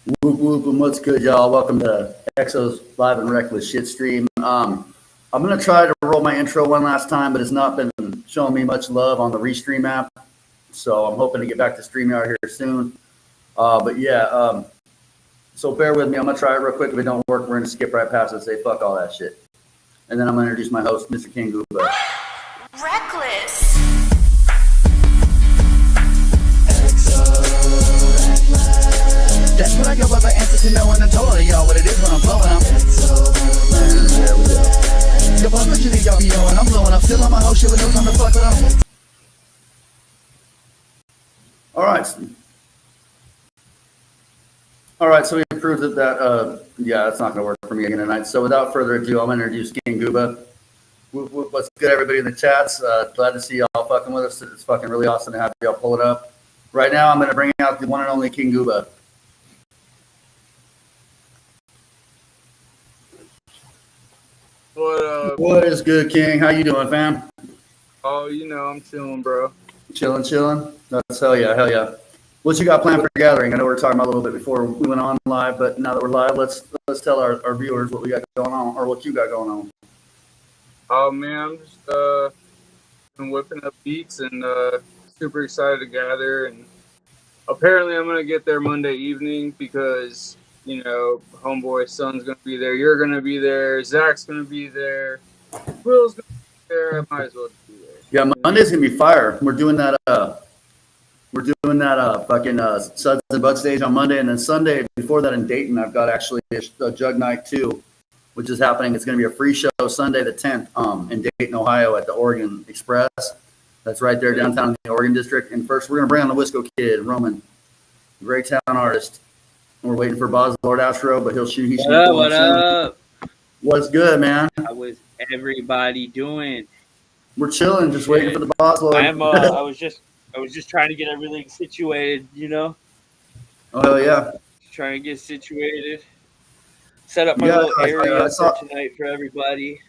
Whoop whoop and what's good, y'all? Welcome to Exo's Live and Reckless Shit Stream. I'm gonna try to roll my intro one last time, but it's not been showing me much love on the Restream app. So I'm hoping to get back to StreamYard here soon. So bear with me. I'm gonna try it real quick. If it don't work, we're gonna skip right past it and say fuck all that shit. And then I'm gonna introduce my host, Mr. KNG GOOBA. Reckless. That's what I go by the answer to knowing and told y'all what it is when I'm blowing up. And there we go. Yo, what you think y'all be knowing? I'm blowing up, still on my whole shit with no time to fuck with them. All right, so we proved that that's not going to work for me again tonight. So without further ado, I'm going to introduce KNG GOOBA. What's good, everybody in the chats? Glad to see y'all fucking with us. It's fucking really awesome to have y'all pull it up. Right now, I'm going to bring out the one and only KNG GOOBA. What is good, King? How you doing, fam? Oh, you know, I'm chilling, bro. Chilling? That's hell yeah. What you got planned for gathering? I know we were talking about a little bit before we went on live, but now that we're live, let's tell our viewers what we got going on, or what you got going on. Oh man, I'm just been whipping up beats and super excited to gather. And apparently, I'm gonna get there Monday evening because you know, homeboy's son's gonna be there. You're gonna be there. Zach's gonna be there. Will's gonna be there. I might as well be there. Yeah, Monday's gonna be fire. We're doing that fucking Suds and Bud stage on Monday, and then Sunday before that in Dayton, I've got actually a Jug Night 2, which is happening. It's gonna be a free show Sunday the 10th in Dayton, Ohio at the Oregon Express. That's right there downtown in the Oregon district. And first, we're gonna bring on the Wisco kid, Roman, Greytown artist. We're waiting for BOZZ Lord ASTRO, but he'll shoot. What up? What's good, man? How is everybody doing? We're chilling, just waiting for the BOZZ Lord. I was just trying to get everything situated, you know. Oh hell yeah! Just trying to get situated. Set up my little area for tonight for everybody.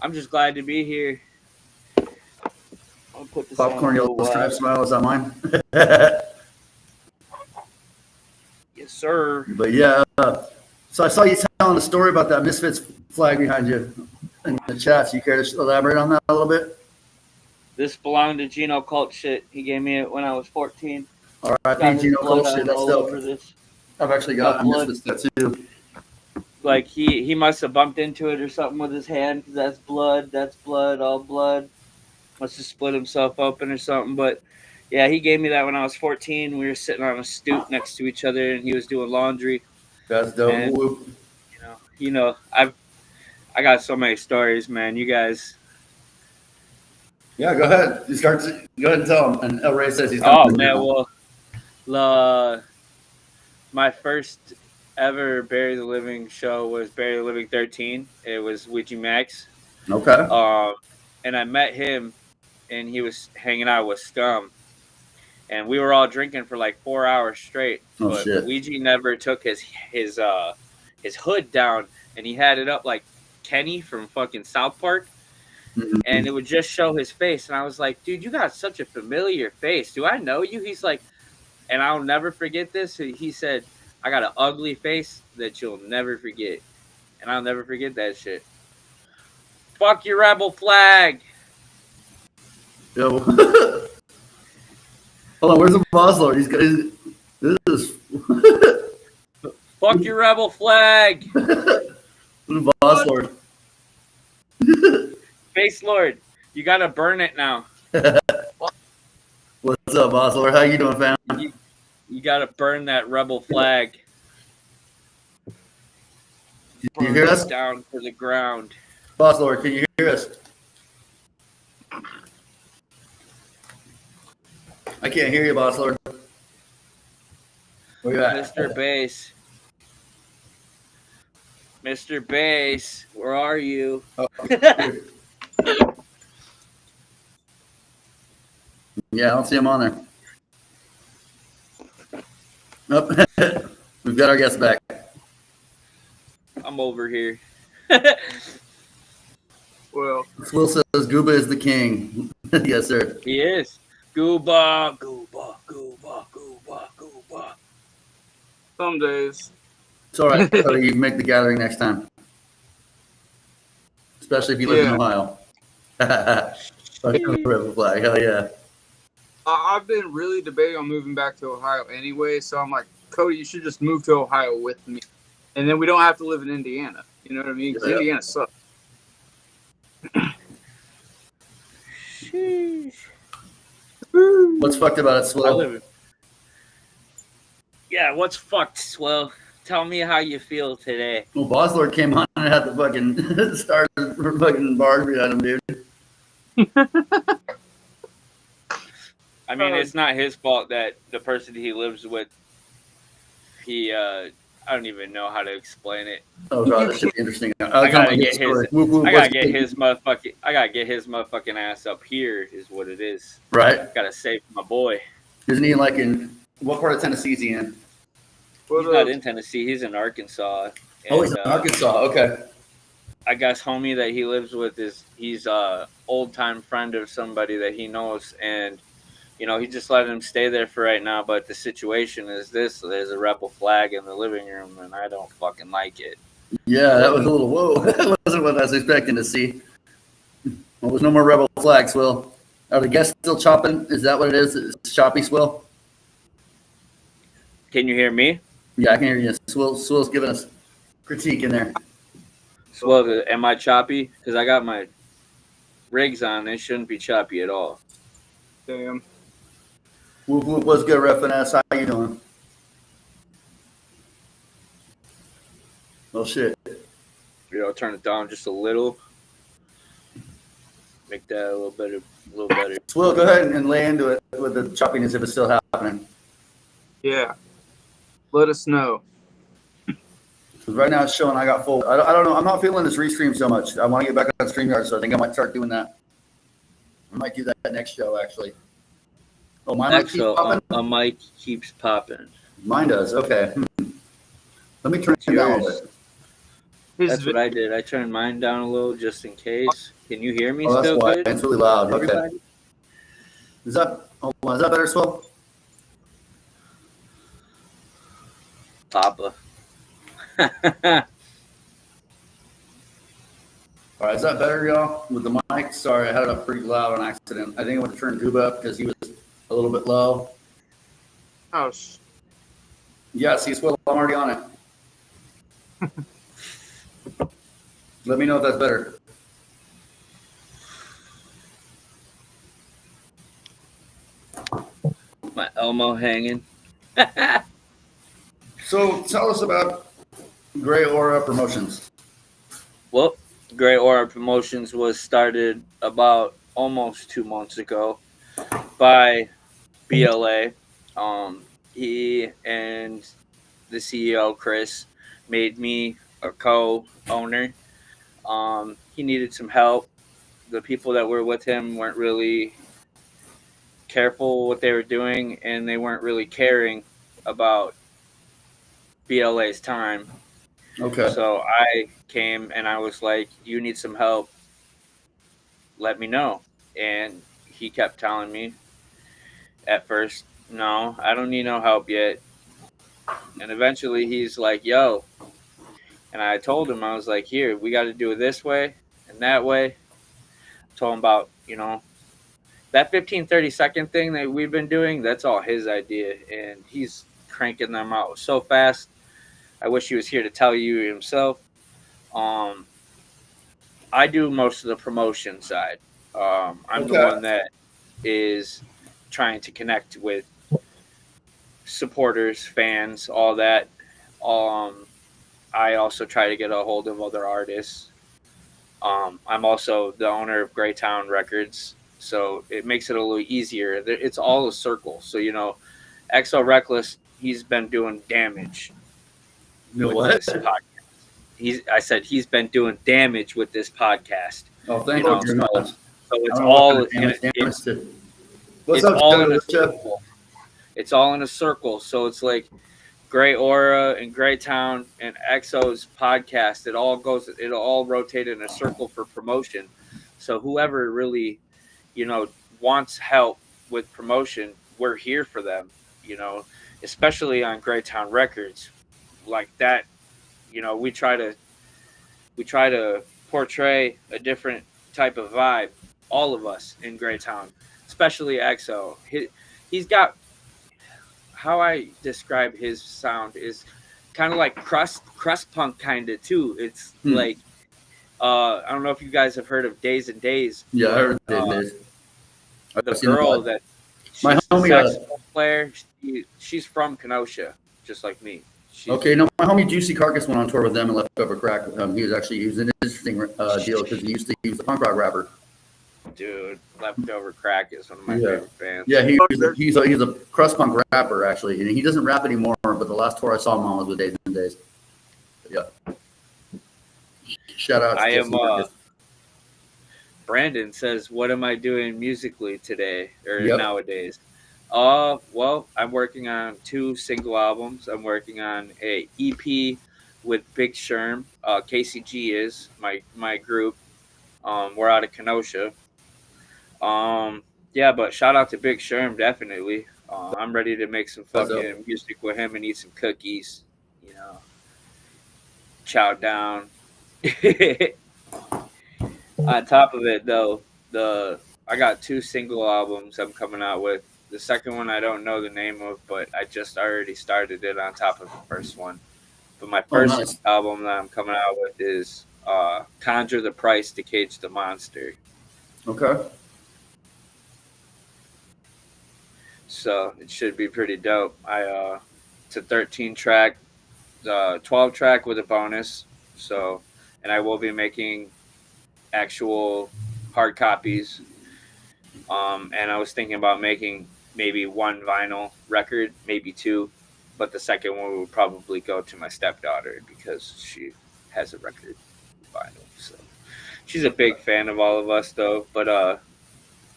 I'm just glad to be here. I'll put this Popcorn yellow stripe smile. Is that mine? Yes, sir. But yeah, so I saw you telling a story about that Misfits flag behind you in the chat. So you care to elaborate on that a little bit? This belonged to Gino Cult shit. He gave me it when I was 14. All right, Gino Cult shit. That's dope. I've actually got a Misfits tattoo. Like he must have bumped into it or something with his hand because that's blood, all blood. Must have split himself open or something, but. Yeah, he gave me that when I was 14. We were sitting on a stoop next to each other, and he was doing laundry. That's dope. And, you know, I got so many stories, man. You guys. Yeah, go ahead. Go ahead and tell him. And El Rey says he's. Oh man, well, my first ever Bury the Living show was Bury the Living 13. It was Ouija Max. Okay. And I met him, and he was hanging out with Scum. And we were all drinking for like 4 hours straight. Oh, but shit. Luigi never took his hood down, and he had it up like Kenny from fucking South Park. Mm-hmm. And it would just show his face. And I was like, dude, you got such a familiar face. Do I know you? He's like, and I'll never forget this. He said, I got an ugly face that you'll never forget. And I'll never forget that shit. Fuck your rebel flag. Yo. Hold on, where's the BOZZ Lord? This is. Fuck your rebel flag. The BOZZ Lord. Face Lord, you gotta burn it now. What's up, BOZZ Lord? How you doing, fam? You gotta burn that rebel flag. Can you hear us? Down to the ground. BOZZ Lord, can you hear us? I can't hear you, BOZZ Lord. Where you at? Mr. Bass. Mr. Bass, where are you? Oh. Yeah, I don't see him on there. Nope. We've got our guest back. I'm over here. Well, Will says GOOBA is the king. Yes, sir. He is. GOOBA, GOOBA, GOOBA, GOOBA, GOOBA. Some days. It's all right. Cody, you make the gathering next time. Especially if you live in Ohio. Fucking rebel flag. Hell yeah. I've been really debating on moving back to Ohio anyway, so I'm like, Cody, you should just move to Ohio with me. And then we don't have to live in Indiana. You know what I mean? Because Indiana sucks. What's fucked about it, Swill? Yeah, what's fucked, Swill? Tell me how you feel today. Well, BOZZ came on and had the fucking start for fucking bars behind him, dude. I mean, it's not his fault that the person he lives with, I don't even know how to explain it. Oh god, that should be interesting. I gotta get his motherfucking ass up here is what it is. Right. Gotta save my boy. Isn't he like in what part of Tennessee is he in? He's not in Tennessee. He's in Arkansas. And, he's in Arkansas. Okay. I guess homie that he lives with he's a old time friend of somebody that he knows, and he just let him stay there for right now. But the situation is this: there's a rebel flag in the living room, and I don't fucking like it. Yeah, that was a little whoa. That wasn't what I was expecting to see. Well, there's no more rebel flags, Will. Are the guests still chopping? Is that what it is? It's choppy, Swill? Can you hear me? Yeah, I can hear you. Swill's giving us critique in there. Swill, am I choppy? Because I got my rigs on. They shouldn't be choppy at all. Damn. Whoop, whoop, what's good, Reffin' ass? How you doing? Oh, shit. Turn it down just a little. Make that a little better. Swill, go ahead and lay into it with the choppiness if it's still happening. Yeah. Let us know. Because right now it's showing I got full. I don't know. I'm not feeling this restream so much. I want to get back on StreamYard, so I think I might start doing that. I might do that next show, actually. Oh, my mic keeps popping? A mic keeps popping. Mine does. Okay. Let me turn it down a little bit. That's what I did. I turned mine down a little just in case. Can you hear me still good? It's really loud. Everybody? Okay. Is that better, Swill? Papa. All right, is that better, y'all? With the mic? Sorry, I had it up pretty loud on accident. I think I went to turn GOOBA up because he was a little bit low. Oh, yeah, see, Swill, I'm already on it. Let me know if that's better. My Elmo hanging. So tell us about Grey Aura Promotions. Well, Grey Aura Promotions was started about almost 2 months ago by BLA. He and the CEO, Chris, made me a co-owner. He needed some help. The people that were with him weren't really careful what they were doing, and they weren't really caring about BLA's time. Okay. So I came and I was like, you need some help, let me know. And he kept telling me at first, no, I don't need no help yet. And eventually he's like, yo. And I told him, I was like, here, we got to do it this way and that way. I told him about, that 15-30 second thing that we've been doing, that's all his idea. And he's cranking them out so fast. I wish he was here to tell you himself. I do most of the promotion side. I'm the one that is trying to connect with supporters, fans, all that. I also try to get a hold of other artists. I'm also the owner of Greytown Records, so it makes it a little easier. It's all a circle. So, XO Reckless, he's been doing damage. What? I said he's been doing damage with this podcast. Oh, thank you very much. So it's all in a circle. It's all in a circle. So it's like Grey Aura and Greytown and XO's podcast. It'll all rotate in a circle for promotion. So whoever really, wants help with promotion, we're here for them. especially on Greytown Records, like that. You know, we try to portray a different type of vibe. All of us in Greytown, especially EXO. He's got, how I describe his sound is kind of like crust punk kind of too. It's like I don't know if you guys have heard of Days and Days. Yeah, I but, heard this. the girl that My she's the homie, saxophone player. She's from Kenosha, just like me. Okay, no, my homie Juicy Carcass went on tour with them and Leftover Crack. He was an interesting deal because he was a punk rock rapper. Dude, Leftover Crack is one of my favorite bands. Yeah, he's a crust punk rapper actually, and he doesn't rap anymore. But the last tour I saw him on was with Days and Days. But yeah, shout out. I am. Brandon says, "What am I doing musically today or nowadays?" Well, I'm working on 2 single albums. I'm working on a EP with Big Sherm. KCG is my group. We're out of Kenosha. Yeah, but shout out to Big Sherm, definitely. I'm ready to make some fucking music with him and eat some cookies. You know, chow down. On top of it, though, I got 2 single albums I'm coming out with. The second one I don't know the name of, but I just already started it on top of the first one. But my first album that I'm coming out with is Conjure the Price to Cage the Monster. Okay. So it should be pretty dope. It's a 13-track, 12-track with a bonus. So, and I will be making actual hard copies. And I was thinking about making maybe 1 vinyl record, maybe 2, but the second one would probably go to my stepdaughter because she has a record vinyl. So she's a big fan of all of us, though. But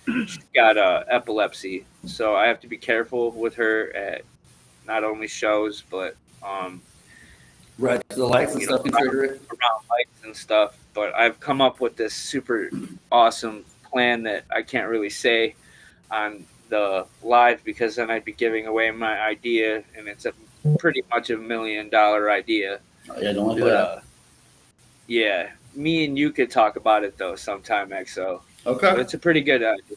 she's got epilepsy, so I have to be careful with her at not only shows but right, the lights and stuff can trigger it. Around lights and stuff. But I've come up with this super awesome plan that I can't really say on the live because then I'd be giving away my idea, and it's pretty much $1 million idea. Oh, yeah, don't want to do that. Yeah, me and you could talk about it though sometime, XO. Okay. But it's a pretty good idea,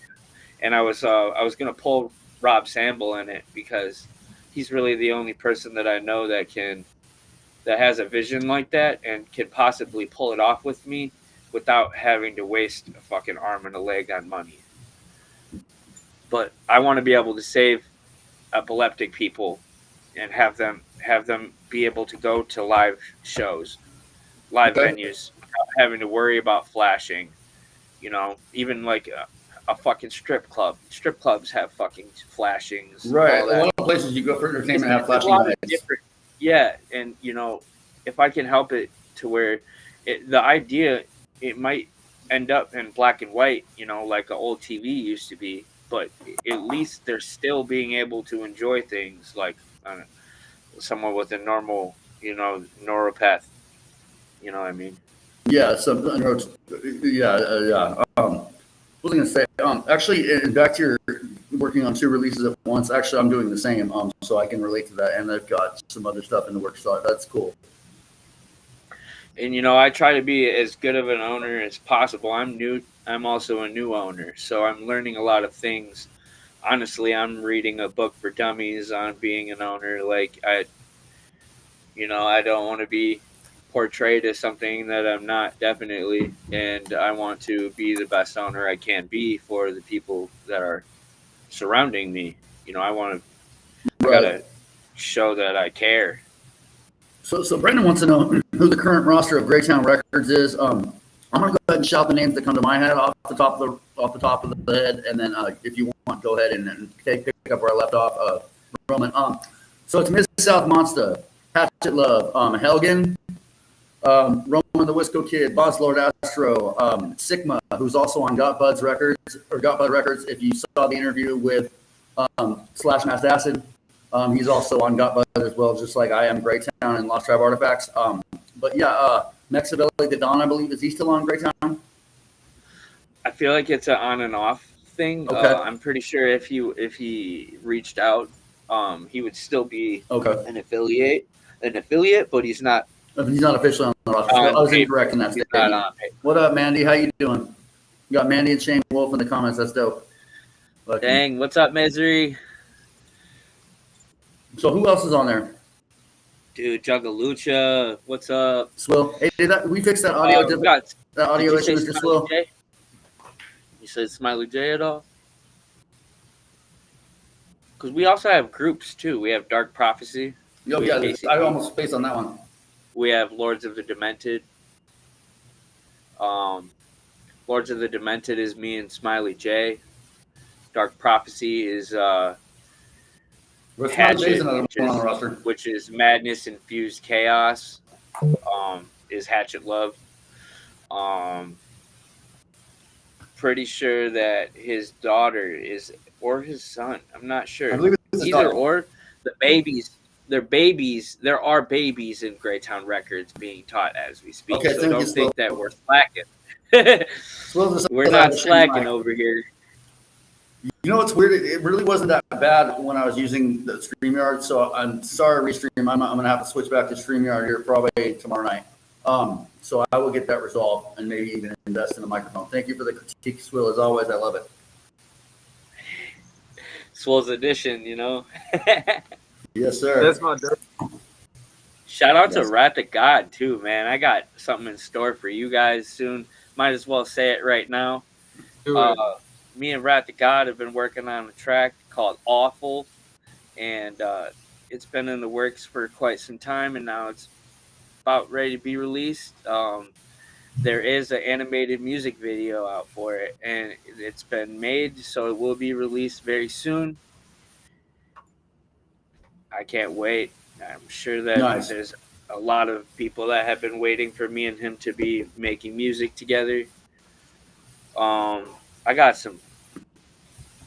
and I was gonna pull Rob Samble in it because he's really the only person that I know that has a vision like that and can possibly pull it off with me without having to waste a fucking arm and a leg on money. But I want to be able to save epileptic people and have them be able to go to live shows, live venues, without having to worry about flashing. You know, even like a fucking strip club. Strip clubs have fucking flashings. Right. A lot of places you go for entertainment have flashing lights. Yeah, and you know, if I can help it to where the idea, it might end up in black and white, you know, like an old TV used to be, but at least they're still being able to enjoy things like someone with a normal, you know, neuropath. You know what I mean? Yeah. What was I going to say? Actually, and back to your working on 2 releases at once. Actually, I'm doing the same, so I can relate to that. And I've got some other stuff in the works, so that's cool. And you know, I try to be as good of an owner as possible. I'm new. I'm also a new owner, so I'm learning a lot of things. Honestly, I'm reading a book for dummies on being an owner. Like I don't want to be portrayed as something that I'm not, definitely, and I want to be the best owner I can be for the people that are surrounding me. You know, I gotta show that I care. So Brendan wants to know who the current roster of Greytown Records is. I'm gonna go ahead and shout the names that come to my head off the top of the head, and then if you want, go ahead and pick up where I left off. Roman. So it's Miss South Monster, Hatchet Love, Helgen, Roman the Wisco Kid, BOZZ Lord ASTRO, Sigma, who's also on Got Bud Records. If you saw the interview with Slash Masked Acid, he's also on Got Bud as well, just like I am, Greytown and Lost Tribe Artifacts. But yeah, Mexavelli the Don, I believe, is he still on Greytown? I feel like it's an on and off thing. Okay. I'm pretty sure if he reached out, he would still be Okay. an affiliate, but he's not. He's not officially on the roster. I was incorrect in that He's not statement. on paper. What up, Mandy? How you doing? You got Mandy and Shane Wolf in the comments. That's dope. Lucky. Dang, what's up, Misery? So who else is on there? Dude, Juggalucha, what's up? Swill. Hey, did we fix that audio? That audio issue, Mr. Swill? J? You said Smiley J at all? Because we also have groups too. We have Dark Prophecy. Yo, yeah, I almost spaced on that one. We have Lords of the Demented. Lords of the Demented is me and Smiley J. Dark Prophecy is Hatchet, which is Madness Infused Chaos. Is Hatchet Love. Pretty sure that his daughter is, or his son. I'm not sure. I believe it's either or. The babies. There are babies in Greytown Records being taught as we speak. Okay, so don't think that we're slacking. We're not slacking over here. You know what's weird? It really wasn't that bad when I was using the StreamYard. So I'm sorry, Restream. I'm going to have to switch back to StreamYard here probably tomorrow night. So I will get that resolved and maybe even invest in a microphone. Thank you for the critique, Swill. As always, I love it. Swill's edition, you know. Yes, sir. That's my dirt. Shout out to Wrath of God too, man. I got something in store for you guys soon. Might as well say it right now. Me and Wrath of God have been working on a track called Awful, and it's been in the works for quite some time, and now it's about ready to be released. There is an animated music video out for it, and it's been made, so it will be released very soon. I can't wait. I'm sure that there's a lot of people that have been waiting for me and him to be making music together. I got some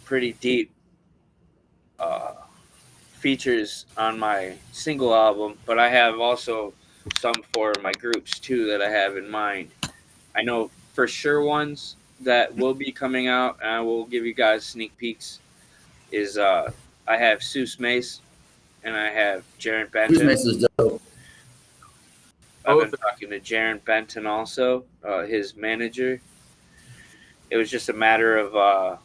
pretty deep features on my single album, but I have also some for my groups too that I have in mind. I know for sure ones that will be coming out, and I will give you guys sneak peeks. Is I have Seuss Mace and I have Jaron Benton. Seuss Mace is dope. I've been talking to Jaron Benton also, his manager. It was just a matter of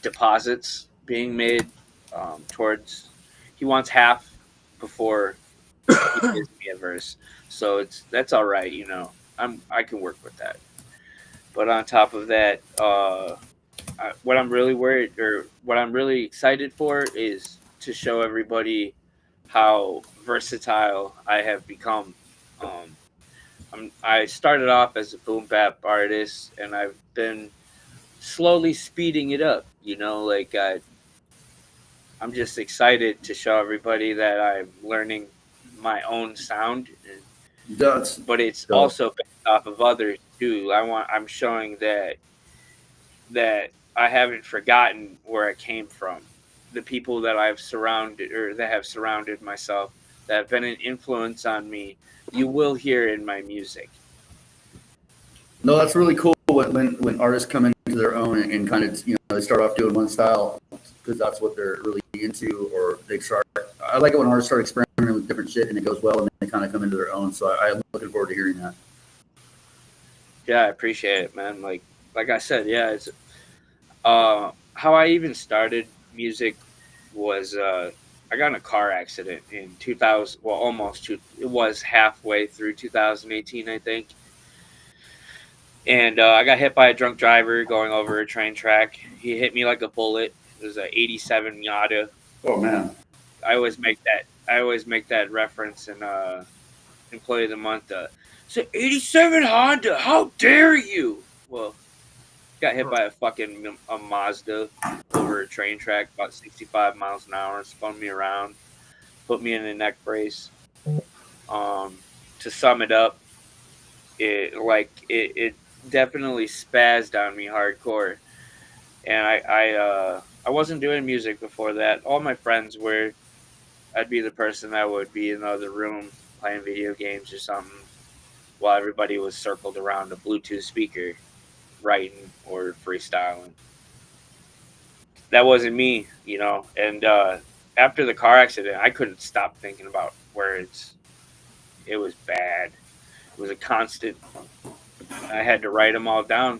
deposits being made towards. He wants half before he gives me a verse, so that's all right. You know, I can work with that. But on top of that, what I'm really worried or what I'm really excited for is to show everybody how versatile I have become. I started off as a boom bap artist, and I've been slowly speeding it up. You know, like I'm just excited to show everybody that I'm learning my own sound. But it's also based off of others too. I'm showing that I haven't forgotten where I came from. The people that I've surrounded or that have surrounded myself, that have been an influence on me, you will hear in my music. No, that's really cool when artists come into their own and kind of, they start off doing one style because that's what they're really into, or they start. I like it when artists start experimenting with different shit and it goes well and they kind of come into their own. So I'm looking forward to hearing that. Yeah, I appreciate it, man. Like I said, yeah, it's how I even started music was I got in a car accident in 2000. Well, it was halfway through 2018, I think. And I got hit by a drunk driver going over a train track. He hit me like a bullet. It was an '87 Miata. Oh man! I always make that reference in Employee of the Month. It's an '87 Honda. How dare you? Well, got hit by a Mazda over a train track about 65 miles an hour. Spun me around, put me in a neck brace. To sum it up, it definitely spazzed on me hardcore, and I wasn't doing music before that. All my friends were. I'd be the person that would be in the other room playing video games or something, while everybody was circled around a Bluetooth speaker, writing or freestyling. that wasn't me, you know. And after the car accident, I couldn't stop thinking about words. It was bad. It was a constant. I had to write them all down,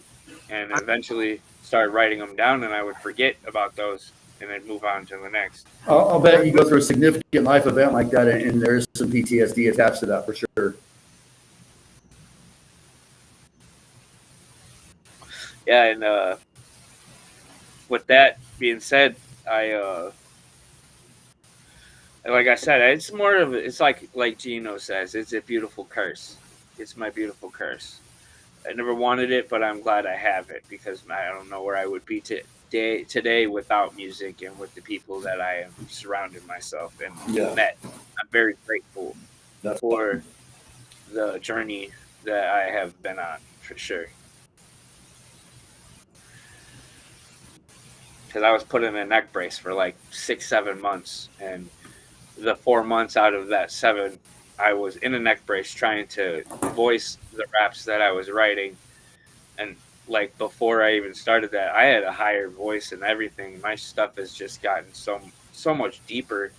and eventually started writing them down, and I would forget about those, and then move on to the next. I'll bet you go through a significant life event like that, and there's some PTSD attached to that for sure. Yeah, and with that being said, I like I said, it's more of it's like Gino says, it's a beautiful curse. It's my beautiful curse. I never wanted it, but I'm glad I have it because I don't know where I would be today without music and with the people that I have surrounded myself and met. I'm very grateful for the journey that I have been on, for sure. Because I was put in a neck brace for like 6-7 months, and the 4 months out of that 7, I was in a neck brace trying to voice the raps that I was writing. And like before I even started that, I had a higher voice and everything. My stuff has just gotten so much deeper.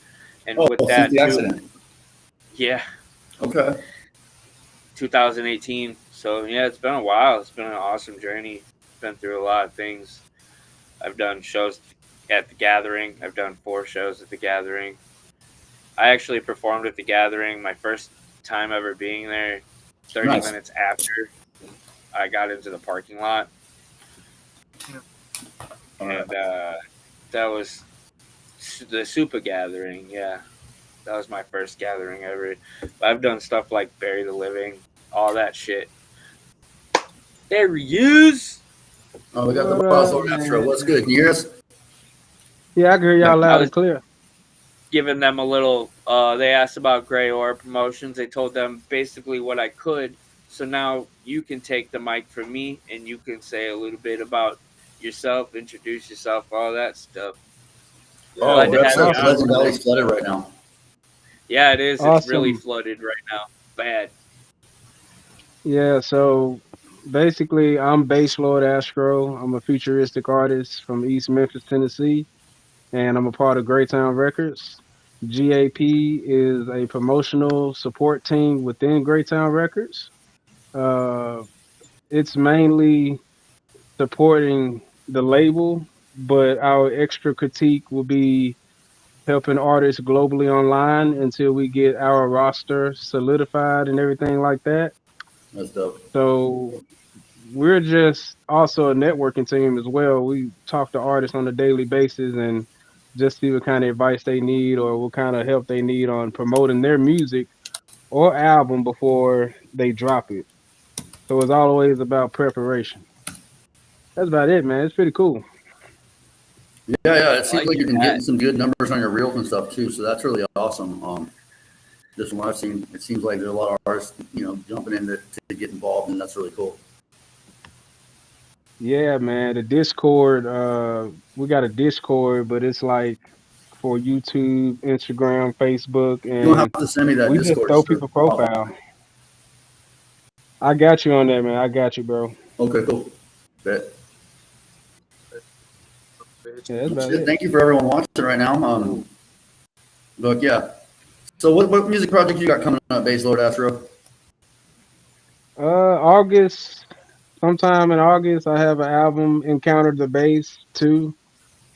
And with that, the accident. Yeah. Okay. 2018. So yeah, it's been a while. It's been an awesome journey. Been through a lot of things. I've done shows at the Gathering. I've done 4 shows at the Gathering. I actually performed at the Gathering my first time ever being there. 30 minutes after I got into the parking lot. And that was the Super Gathering. Yeah, that was my first gathering ever. But I've done stuff like Bury the Living, all that shit. There he is. Oh, we got the BOZZ on ASTRO. What's good? Can you hear us? Yeah, I can hear y'all loud and clear. Giving them a little, they asked about Gray Aura Promotions. They told them basically what I could. So now you can take the mic from me and you can say a little bit about yourself, introduce yourself, all that stuff. Oh, Pleasant Valley's flooded right now. Yeah, it is. Awesome. It's really flooded right now. Bad. Yeah, so basically, I'm Bass Lord Astro. I'm a futuristic artist from East Memphis, Tennessee, and I'm a part of Greytown Records. GAP is a promotional support team within Greytown Records. It's mainly supporting the label, but our extra critique will be helping artists globally online until we get our roster solidified and everything like that. That's dope. So we're just also a networking team as well. We talk to artists on a daily basis and just see what kind of advice they need or what kind of help they need on promoting their music or album before they drop it. So it's always about preparation. That's about it, man. It's pretty cool. Yeah. It seems like you've been getting some good numbers on your reels and stuff too. So that's really awesome. Just from what I've seen, it seems like there's a lot of artists, jumping in to get involved, and that's really cool. Yeah, man. The Discord, we got a Discord, but it's like for YouTube, Instagram, Facebook, and You don't have to send me that we Discord. just throw people profile. I got you on that, man. I got you, bro. Okay, cool. Bet. Yeah, that's about it. Thank you for everyone watching right now. Look, yeah. So what music project you got coming up, Bass Lord Astro? August, sometime in August, I have an album, Encounter the Bass 2,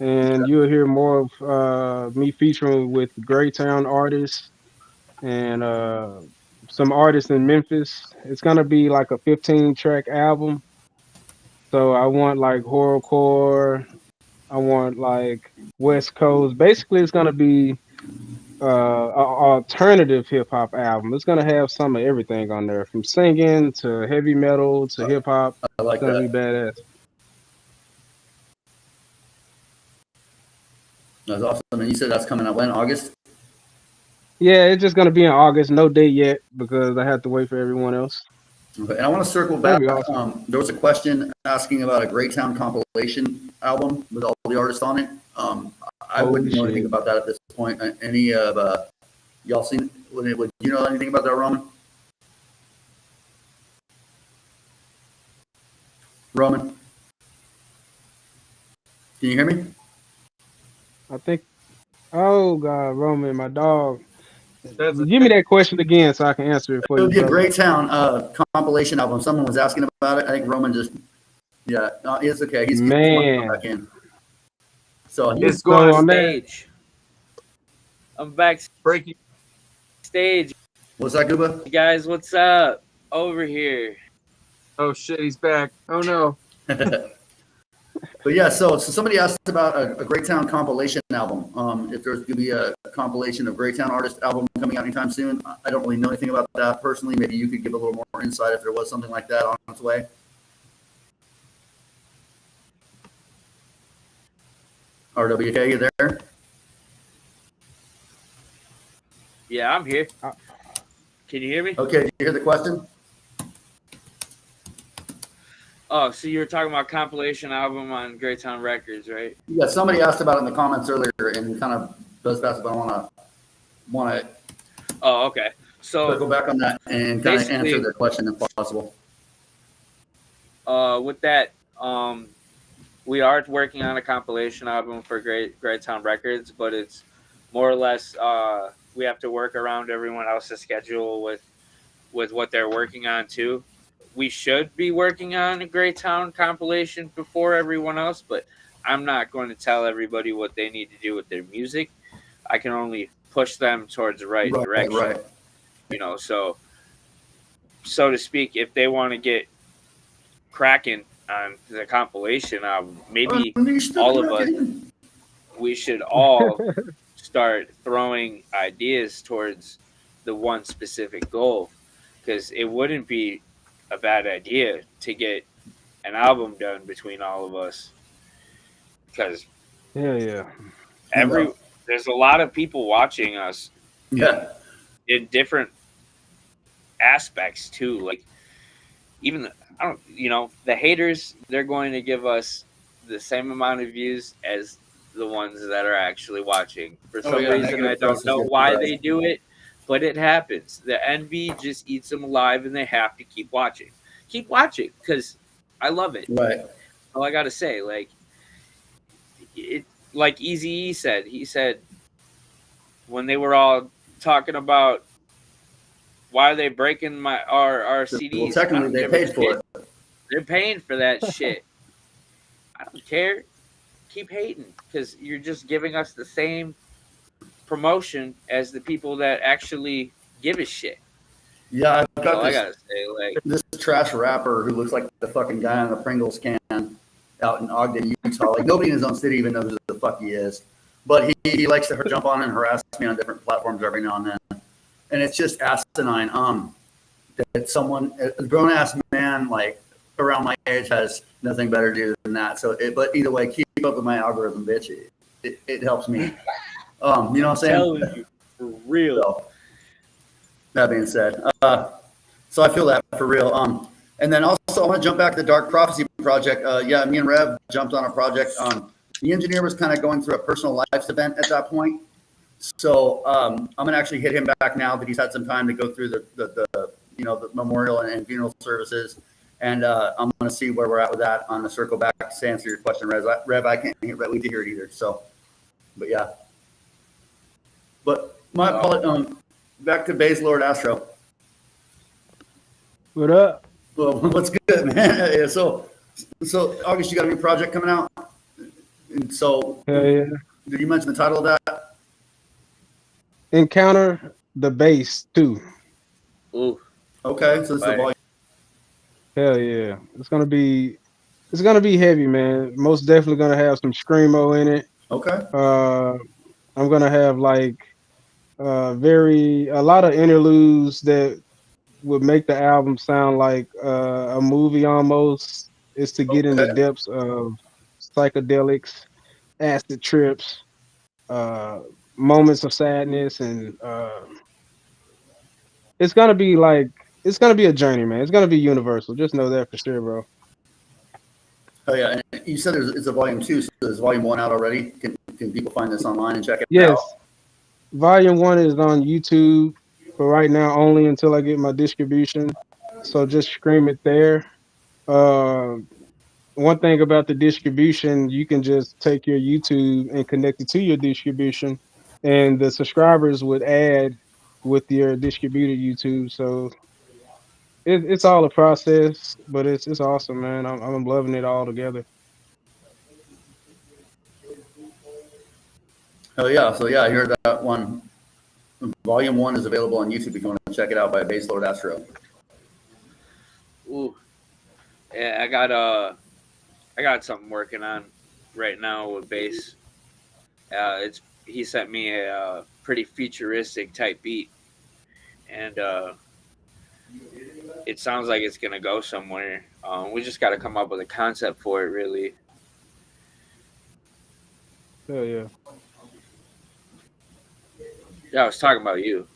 and you'll hear more of me featuring with Greytown artists and some artists in Memphis. It's gonna be like a 15-track album. So I want like horrorcore. I want like West Coast. Basically, it's gonna be an alternative hip hop album. It's gonna have some of everything on there, from singing to heavy metal to hip hop. I like It's gonna that. be badass. That's awesome. And you said that's coming out when? August? Yeah, it's just gonna be in August. No date yet because I have to wait for everyone else. Okay. And I want to circle back. Awesome. There was a question asking about a Greytown compilation album with all the artists on it. I wouldn't know anything about that at this point. Any of y'all seen? Would you know anything about that, Roman? Roman, can you hear me? I think. Oh God, Roman, my dog. That's Give me that question again so I can answer it for It you, would be a brother. Greytown compilation album. Someone was asking about it. I think Roman just, yeah, no, it's okay. He's wanting to come Man, back in. So it's so going on that, Stage. I'm backstage. breaking. what's that, Gooba? Guys, what's up? Over here. Oh shit, he's back. Oh no. But yeah, so somebody asked about a Greytown compilation album. If there's going to be a compilation of Greytown artist album coming out anytime soon. I don't really know anything about that personally. Maybe you could give a little more insight if there was something like that on its way. RWK, you there? Yeah, I'm here. Can you hear me? Okay, did you hear the question? Oh, so you were talking about compilation album on Greytown Records, right? Yeah, somebody asked about it in the comments earlier and kind of does that, but I want to Oh, okay. So circle back on that and kind of basically- answer their question if possible. with that, we are working on a compilation album for Greytown Records, but it's more or less we have to work around everyone else's schedule with what they're working on too. We should be working on a Greytown compilation before everyone else, but I'm not going to tell everybody what they need to do with their music. I can only push them towards the right direction. Right. You know, so to speak, if they want to get cracking on the compilation album, maybe all of us, we should all start throwing ideas towards the one specific goal, because it wouldn't be a bad idea to get an album done between all of us, because yeah. there's a lot of people watching us in different aspects too. Like even the haters, they're going to give us the same amount of views as the ones that are actually watching. For some reason, I don't know why they do it, but it happens. The envy just eats them alive, and they have to keep watching. Keep watching, because I love it. Right. All I gotta say, like Eazy-E said, he said when they were all talking about why are they breaking our CDs? Well, technically, they paid for it. They're paying for that shit. I don't care. Keep hating, because you're just giving us the same promotion as the people that actually give a shit. Yeah, I've got I gotta say, like, this trash rapper who looks like the fucking guy on the Pringles can out in Ogden, Utah. Like nobody in his own city even knows who the fuck he is. But he likes to jump on and harass me on different platforms every now and then. And it's just asinine. That someone, a grown ass man like around my age, has nothing better to do than that. So, but either way, keep up with my algorithm, bitch. It helps me. You know what I'm saying? telling you, for real. So, that being said, so I feel that for real. And then also I want to jump back to the Dark Prophecy project. Yeah, me and Rev jumped on a project. The engineer was kind of going through a personal life event at that point. So I'm gonna actually hit him back now that he's had some time to go through the memorial and funeral services, and I'm gonna see where we're at with that. On the circle back to answer your question, Rev. I can't wait to hear it either. So, but yeah. But back to BOZZ Lord Astro. What up? Well, what's good, man? Yeah, so August, you got a new project coming out, and so Yeah. did you mention the title of that? Encounter the Bass 2. Ooh, Okay, so this is a volume. Hell yeah. It's gonna be heavy, man. Most definitely gonna have some screamo in it. Okay. I'm gonna have like a lot of interludes that would make the album sound like a movie almost. Is to get in the depths of psychedelics, acid trips, moments of sadness, and it's gonna be a journey, man. It's gonna be universal. Just know that for sure, bro. Oh yeah, and you said it's a volume 2, so there's volume 1 out already. Can people find this online and check it out? Yes, volume 1 is on YouTube for right now only until I get my distribution. So just stream it there. one thing about the distribution, you can just take your YouTube and connect it to your distribution, and the subscribers would add with your distributed YouTube. So it's all a process, but it's awesome, man. I'm loving it all together. Oh yeah, so yeah, I heard that one. Volume 1 is available on YouTube if you want to check it out by Bass Lord Astro. Ooh, yeah, I got something working on right now with bass. He sent me a pretty futuristic type beat, and it sounds like it's gonna go somewhere. We just got to come up with a concept for it, really. Hell yeah. Yeah, I was talking about you.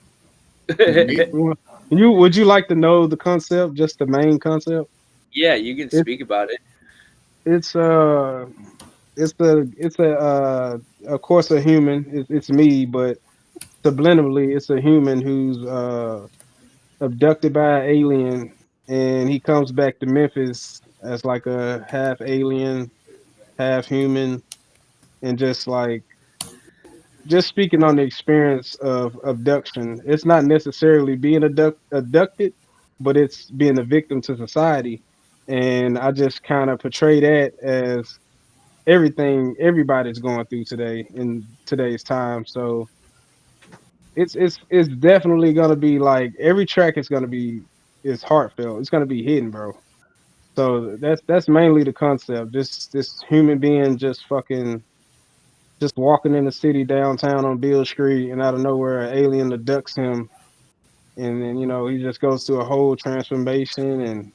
Would you like to know the concept, just the main concept? Yeah, you can It, speak about it. it's of course a human. It's me, but subliminally, it's a human who's abducted by an alien, and he comes back to Memphis as like a half alien, half human, and just speaking on the experience of abduction. It's not necessarily being abducted, but it's being a victim to society. And I just kind of portray that as everything everybody's going through today in today's time. So it's definitely gonna be like every track is gonna be is heartfelt. It's gonna be hidden, bro. So that's mainly the concept. This human being just walking in the city downtown on Beale Street, and out of nowhere, an alien abducts him, and then he just goes through a whole transformation, and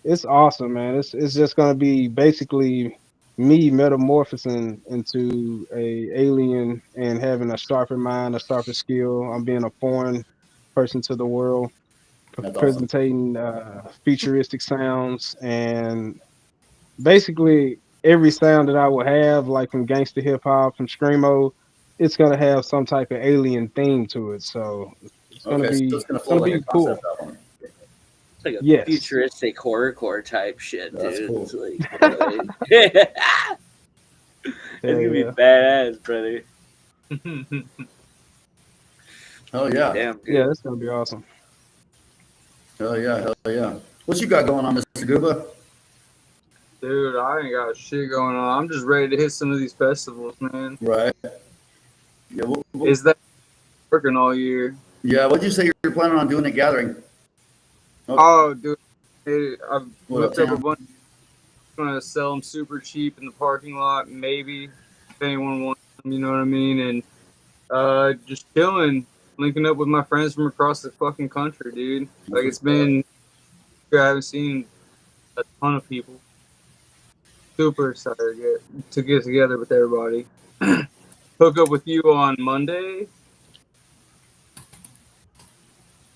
it's awesome, man. It's just gonna be basically me metamorphosing into a alien and having a sharper mind, a sharper skill. I'm being a foreign person to the world, That's awesome. presenting futuristic sounds, and basically every sound that I will have, like from gangster hip hop, from screamo, it's gonna have some type of alien theme to it. So it's gonna Okay, so be it's going to it's gonna flow like a be cool. concept album. It's like a Yes. futuristic horrorcore type shit, That's dude. cool. It's like, it's gonna be badass, brother. Oh yeah. Damn good. Yeah, that's gonna be awesome. Hell yeah, hell yeah. What you got going on, Mr. Gooba? Dude, I ain't got shit going on. I'm just ready to hit some of these festivals, man. Right. Yeah, Is that working all year? yeah, what'd you say you're planning on doing at Gathering? Oh, dude, I've What looked up, up a Tam? bunch. I'm gonna sell them super cheap in the parking lot, maybe if anyone wants them. You know what I mean? And just chilling, linking up with my friends from across the fucking country, dude. Like it's been, I haven't seen a ton of people. Super excited to get together with everybody. Hook up with you on Monday.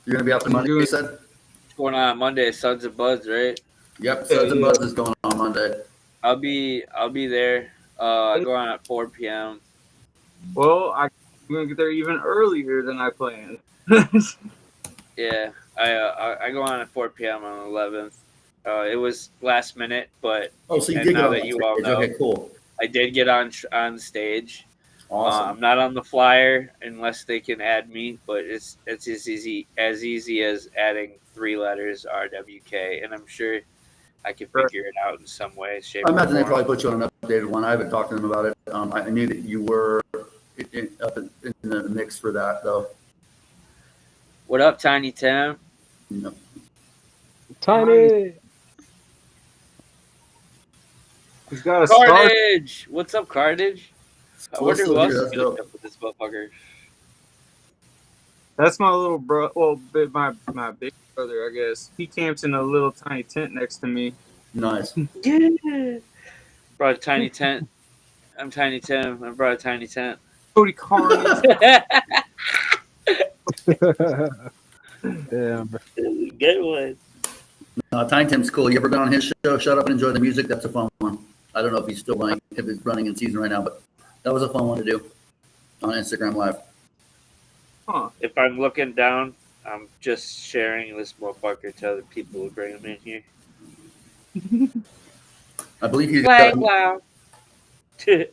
You're going to be out there Monday, you said? What's going on Monday? Sons of BOZZ, right? Yep, Suds and Buzz is going on Monday. I'll be there. I go on at 4 p.m. Well, I'm gonna get there even earlier than I planned. Yeah, I go on at 4 p.m. on the 11th. It was last minute, but Oh, so you and did get now on that that you all stage. know, Okay, cool. I did get on stage. Awesome. I'm not on the flyer unless they can add me, but it's as easy as adding 3 letters RWK, and I'm sure I can figure it out in some way, shape, I or imagine they form. probably put you on an updated one. I haven't talked to them about it. I knew that you were up in the mix for that, though. What up, Tiny Tim? You know. Tiny. He's got a start. Carnage! What's up, Carnage? I wonder who else is going to jump with this motherfucker. That's my little bro. Well, my big brother, I guess. He camps in a little tiny tent next to me. Nice. Yeah. Brought a tiny tent. I'm Tiny Tim. I brought a tiny tent. Cody Carnage. Yeah, bro. Good one. Tiny Tim's cool. You ever been on his show? Shut Up and Enjoy the Music. That's a fun one. I don't know if he's still running, if it's running in season right now, but that was a fun one to do on Instagram Live. Huh. If I'm looking down, I'm just sharing this motherfucker to other people who bring him in here. I believe he's Flag got, wow. I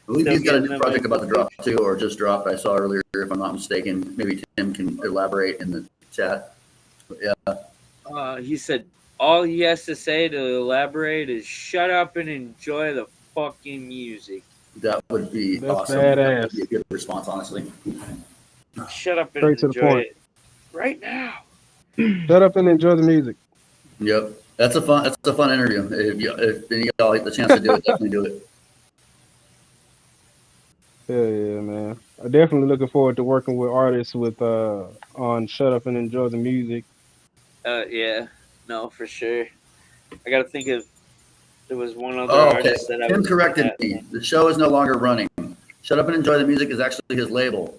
believe Still he's got a getting new them project in. about to drop too, or just dropped. I saw earlier, if I'm not mistaken. Maybe Tim can elaborate in the chat. But yeah, He said all he has to say to elaborate is shut up and enjoy the fucking music. that would be That's awesome. That would badass. be a good response, honestly. Shut up and Straight to the enjoy point. it right now. Shut up and enjoy the music. Yep, that's a fun interview. If any of y'all get the chance to do it, definitely do it. Hell yeah, man. I'm definitely looking forward to working with artists with on Shut Up and Enjoy the Music. Yeah, no, for sure. I gotta think of there was one other Oh, okay. artist that I Tim was corrected at. me. The show is no longer running. Shut Up and Enjoy the Music is actually his label.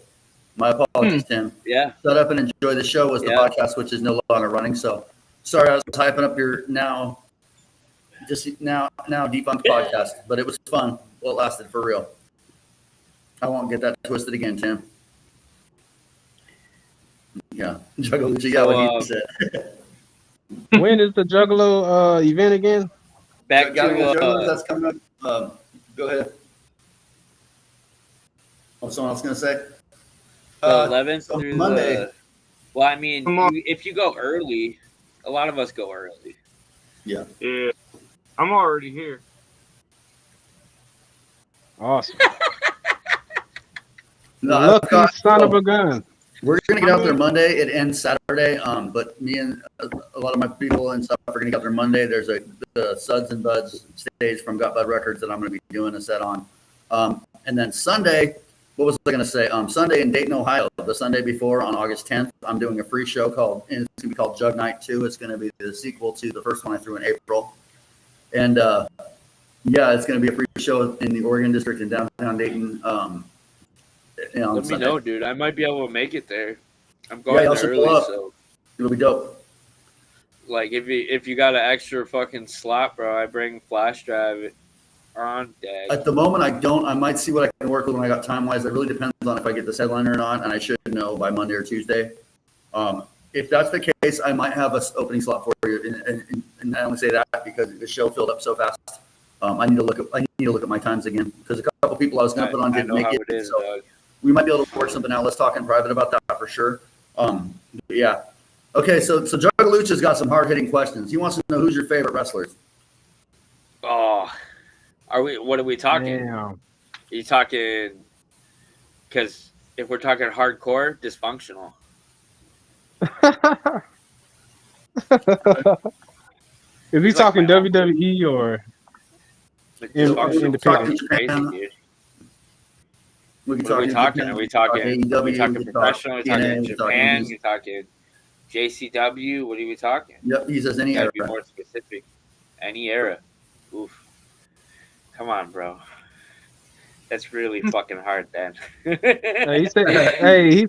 My apologies, Tim. Yeah, Shut Up and Enjoy the Show was the Yeah. podcast, which is no longer running. So sorry, I was hyping up your now defunct podcast, but it was fun. Well, it lasted for real. I won't get that twisted again, Tim. Yeah, Juggalo, yeah, what he said. When is the Juggalo event again? back Gallagher to Juggalos, that's coming up. Go ahead. What's someone else gonna say? the 11th so through Monday. the. Well, I mean, Come on. if you go early, a lot of us go early. Yeah. Yeah, I'm already here. Awesome. No, I've Lucky got- son of a gun. We're gonna get out there Monday. It ends Saturday. But me and a lot of my people and stuff are gonna get out there Monday. There's the Suds and Buds stage from Got Bud Records that I'm gonna be doing a set on. And then Sunday, what was I gonna say? Sunday in Dayton, Ohio, the Sunday before on August 10th, I'm doing a free show and it's gonna be called Jug Night 2. It's gonna be the sequel to the first one I threw in April. And yeah, it's gonna be a free show in the Oregon District in downtown Dayton. On Let me Sunday. know, dude. I might be able to make it there. I'm Yeah, going y'all there should early, pull up. so It'll be dope. like if you got an extra fucking slot, bro, I bring flash drive it on deck. At the moment, I don't. I might see what I can work with when I got time wise. It really depends on if I get this headliner or not, and I should know by Monday or Tuesday. If that's the case, I might have an opening slot for you, and I only say that because the show filled up so fast. I need to look at my times again because a couple people I was going to put on I didn't know make how it. it is, So dog. we might be able to work something out. Let's talk in private about that for sure. Yeah. Okay, so Juggalo got some hard hitting questions. He wants to know who's your favorite wrestlers. Oh, what are we talking? Damn. Are you talking? Because if we're talking hardcore, dysfunctional. Is he He's like talking my uncle. WWE or Dysfunctional independent? is crazy, dude. We can What are we talk talking? Are we talking? AEW, Are we talking we can professional? Are we talk TNA, talking we can talk Japan? indies. You're talking JCW? What are we talking? Yep, he says any Gotta era. be more specific. Any era. Oof. Come on, bro. That's really fucking hard, then. He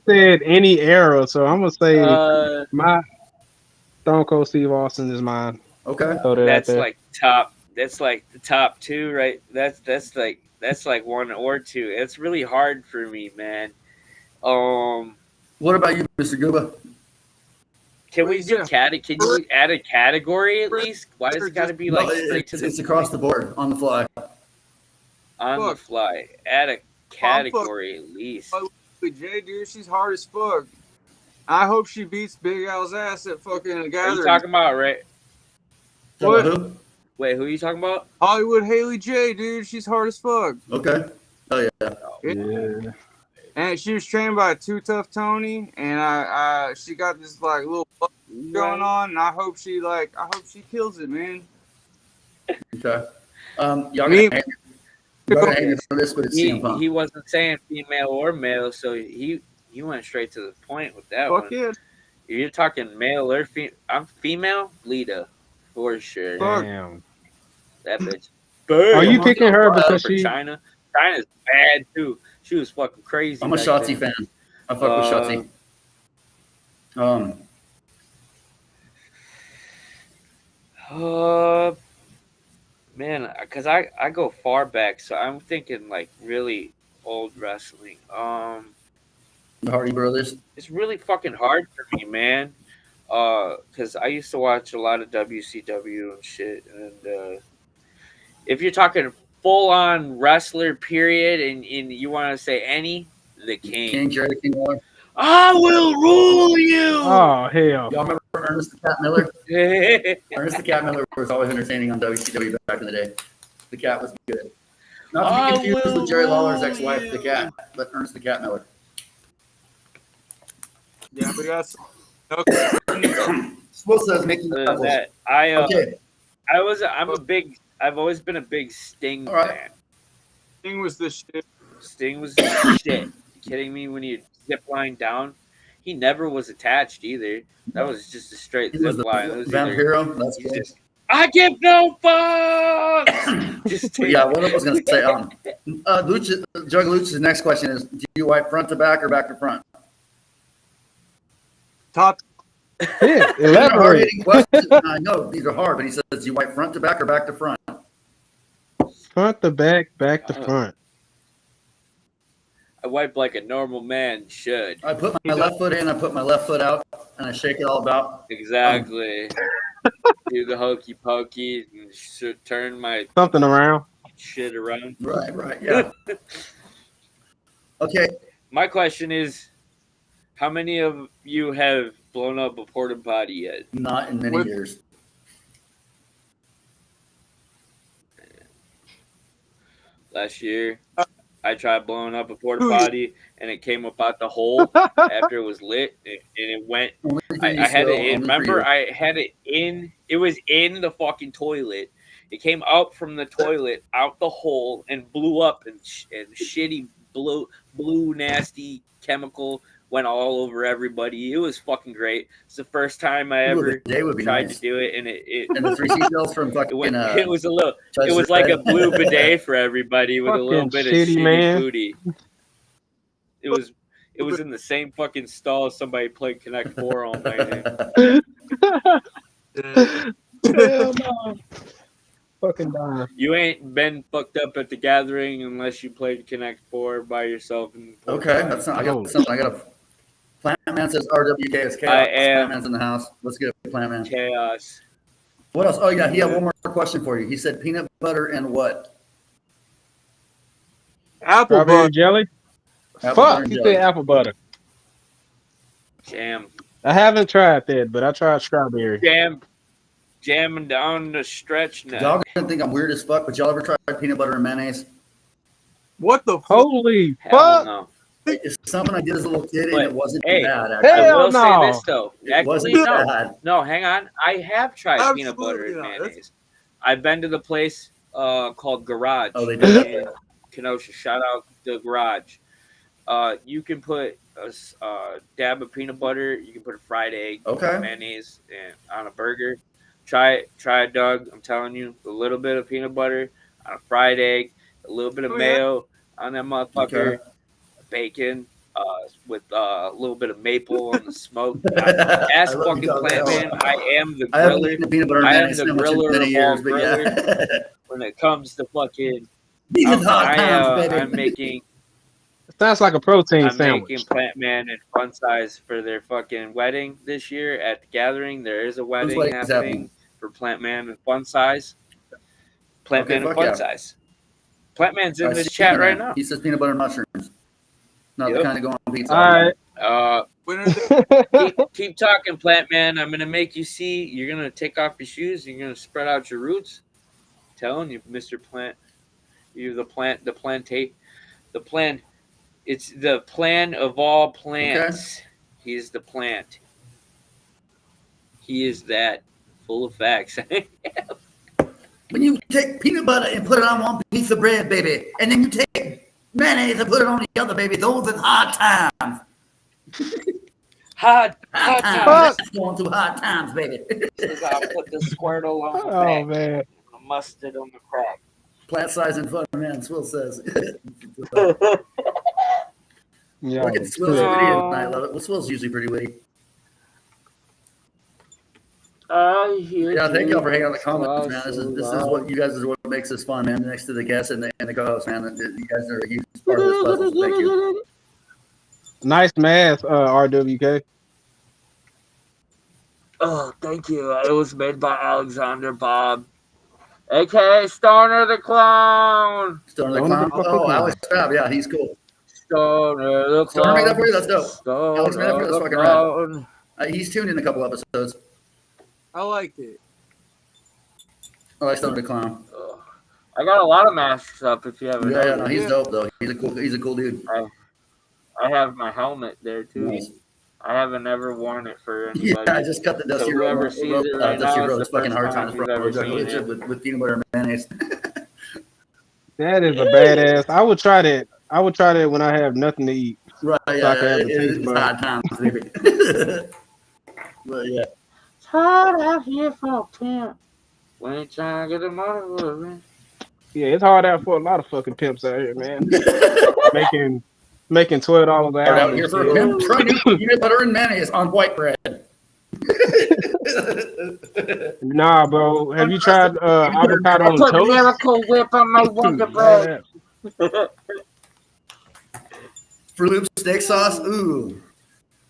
said any era, so I'm gonna say my Stone Cold Steve Austin is mine. Okay. Throw that out that's there. like top. That's like the top two, right? That's like one or two. It's really hard for me, man. What about you, Mr. Gooba? Can we do Can you add a category at least? Why does it got to be like straight to the it's across the board on the fly. on the fly? Add a category at least. Jay, dude, she's hard as fuck. I hope she beats Big Al's ass at fucking Are gathering. you talking about right? What? Who? Wait, who are you talking about? Hollywood Haley J, dude, she's hard as fuck. Okay. Oh yeah. Yeah. And she was trained by Too Tough Tony, and she got this like little going on, and I hope she kills it, man. Okay. Y'all gonna Me- hang me for this, but it's CM Punk. He wasn't saying female or male, so he went straight to the point with that Fuck one. yeah. If you're talking male or female, I'm female, Lita, for sure. Fuck. Damn. That bitch. Are you picking her because for she? China? China's bad too. She was fucking crazy. I'm a back Shotzi then. fan. I fuck with Shotzi. Man, because I go far back, so I'm thinking like really old wrestling. The Hardy Brothers. It's really fucking hard for me, man. Because I used to watch a lot of WCW and shit, and if you're talking full on wrestler period, and you want to say any, the King. King Jerry King Lawler. I will rule you. Oh hell! Y'all remember Ernest the Cat Miller? Ernest the Cat Miller was always entertaining on WCW back in the day. The Cat was good. Not to be confused with Jerry Lawler's ex-wife, the Cat, but Ernest the Cat Miller. Yeah, we got some. Okay. Swill says making the Other than levels. that, Okay. I've always been a big Sting All right. fan. Sting was the shit. Sting was the shit. You kidding me? When you zip line down, he never was attached either. That was just a straight He was zip the line. It was vampiro. That's he's cool. just, I give no fucks. Just Yeah, what I was going to say. Jug Luch's next question is: do you wipe front to back or back to front? Top. Yeah, These are elaborate. hard-hitting questions. I know these are hard, but he says: do you wipe front to back or back to front? Front to back, back to front. I wipe like a normal man should. I put my left foot in, I put my left foot out, and I shake it all about. Exactly. Do the hokey pokey and should turn my Something around. shit around. Right, yeah. Okay, My question is, how many of you have blown up a porta potty yet? not in many years. Last year, I tried blowing up a porta potty, and it came up out the hole after it was lit, and it went. Only for I you, had Swill, it in. only for Remember, you. I had it in. It was in the fucking toilet. It came out from the toilet, out the hole, and blew up, and shitty blue, nasty chemical went all over everybody. It was fucking great. It's the first time I Ooh, ever the day would be tried nice. to do it, and it And the 3 seashells from it, fucking. went, it was a little. Judge It was like a Dredd. blue bidet for everybody with a little Fucking bit of shitty, shitty man. booty. It was in the same fucking stall somebody played Connect 4 all night in. Hell no. Fucking dying. You ain't been fucked up at the gathering unless you played Connect 4 by yourself. Okay, that's not. I got something. I got a. Plant Man says RWK is chaos. I am- Plant Man's in the house. Let's get it, Plant Man. Chaos. What else? Oh yeah, he had one more question for you. He said peanut butter and what? Apple Strawberry butter. jelly? Apple butter Fuck, and he jelly. said apple butter. Jam. I haven't tried that, but I tried strawberry. Jamming down the stretch now. Y'all gonna think I'm weird as fuck, but y'all ever tried peanut butter and mayonnaise? What the fuck? Holy Hell fuck! no. It's something I did as a little kid, and But, it wasn't hey, too bad. I Actually. Hell will no. say this though. It wasn't Actually, too no. bad. No, hang on. I have tried peanut butter Absolutely and not. mayonnaise. I've been to the place called Garage. Oh, they did in Kenosha. Shout out the Garage. You can put a dab of peanut butter. You can put a fried egg, Okay. mayonnaise, and on a burger. Try it, Doug. I'm telling you, a little bit of peanut butter on a fried egg, a little bit of Oh, yeah. mayo on that motherfucker, Okay. bacon with a little bit of maple on the smoke. Ask I love fucking you, Doug. Plant Man. I am the I haven't griller eaten a peanut butter and I am mayonnaise the sandwich in griller many of years, all but yeah. when it comes to fucking. These are hard times, baby. I'm making. Sounds like a protein I'm sandwich. making Plant Man and Fun Size for their fucking wedding this year at the gathering. There is a wedding wedding happening is happening? for Plant Man and Fun Size. Plant Okay, Man and fuck Fun yeah. Size. Plant Man's in I this see chat that. right now. He says peanut butter and mushrooms. Not the Yep. kind of go on pizza. All right. When are they? Keep talking, Plant Man. I'm gonna make you see. You're gonna take off your shoes. You're gonna spread out your roots. Telling you, Mr. Plant. You're the plant. The plan. It's the plan of all plants. He is the plant. He is that. Full of facts. When you take peanut butter and put it on one piece of bread, baby, and then you take mayonnaise and put it on the other, baby, those are hard times. Hot Hard times. times. That's going through hard times, baby. I'll put the squirtle on the Oh back, man. the mustard on the crack. Plant size and fun, man. Swill says. Yeah. Look at Swill's witty. I love it. Well, Swill's usually pretty witty. Yeah, thank y'all for hanging out in the comments, man. This is what you guys is what makes this fun, man. Next to the guests and the co-host, man. You guys are a huge part of this puzzle. So thank you. Nice mask, RWK. Oh, thank you. It was made by Alexander Bob. AKA Stoner the Clown. Stoner the Stoner the Clown. fucking Oh, clown. Alex Stab. Yeah, he's cool. Stoner the Clown. Stoner made that for you? That's dope. Stoner Alex made that for you? That's the fucking Clown. He's tuned in a couple episodes. I liked it. I like Stoner the Clown. I got a lot of masks up if you haven't Yeah, noticed. no, he's dope though. He's a cool dude. I have my helmet there too. Nice. I haven't ever worn it for anybody. Yeah, I just cut the Dusty So whoever Road. sees it right Dusty now, Road. it's It's the fucking first hard time times you've ever seen it. with peanut butter and mayonnaise. That is a badass. I would try that. I would try that when I have nothing to eat. Right, So I yeah, can have the taste it's bud. hard times, baby. But yeah. It's hard out here for a pimp. We ain't trying to get the money for it. Yeah, it's hard out for a lot of fucking pimps out here, man. making $12 an Start hour. out and here for a shit. pimp. Try new peanut butter and mayonnaise on white bread. Nah, bro. Have you tried avocado on Put toast? Miracle Whip on my Wonder Bread. Fruit Loop steak sauce. Ooh.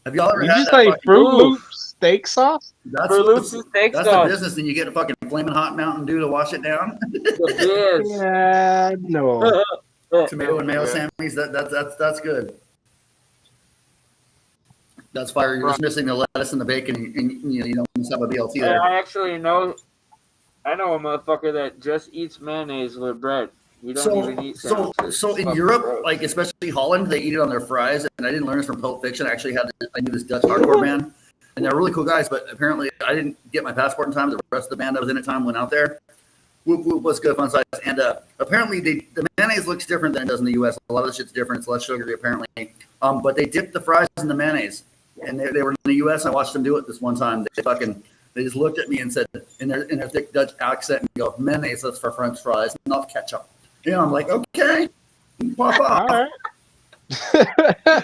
Have y'all ever Did had you that? say fucking- Fruit Loops steak sauce? That's, Fruit Loops and steak that's sauce. the business. Then you get a fucking flaming hot Mountain Dew to wash it down. The biz. Yeah, no. Tomato and mayo sandwiches. That's good. That's fire. You're just missing the lettuce and the bacon, and you don't miss have a BLT there. I actually know. I know a motherfucker that just eats mayonnaise with bread. We don't even eat sandwiches. So in Fucking Europe, gross. like especially Holland, they eat it on their fries. And I didn't learn this from Pulp Fiction. I actually I knew this Dutch hardcore band, and they're really cool guys. But apparently, I didn't get my passport in time. The rest of the band I was in at the time went out there. Whoop whoop was good fun size. And apparently, the mayonnaise looks different than it does in the U.S. A lot of the shit's different. It's less sugary apparently. But they dip the fries in the mayonnaise. And they were in the U.S. I watched them do it this one time. They just looked at me and said in their thick Dutch accent, and go, mayonnaise, that's for French fries, not ketchup. Yeah, I'm like, okay, pop off. All right.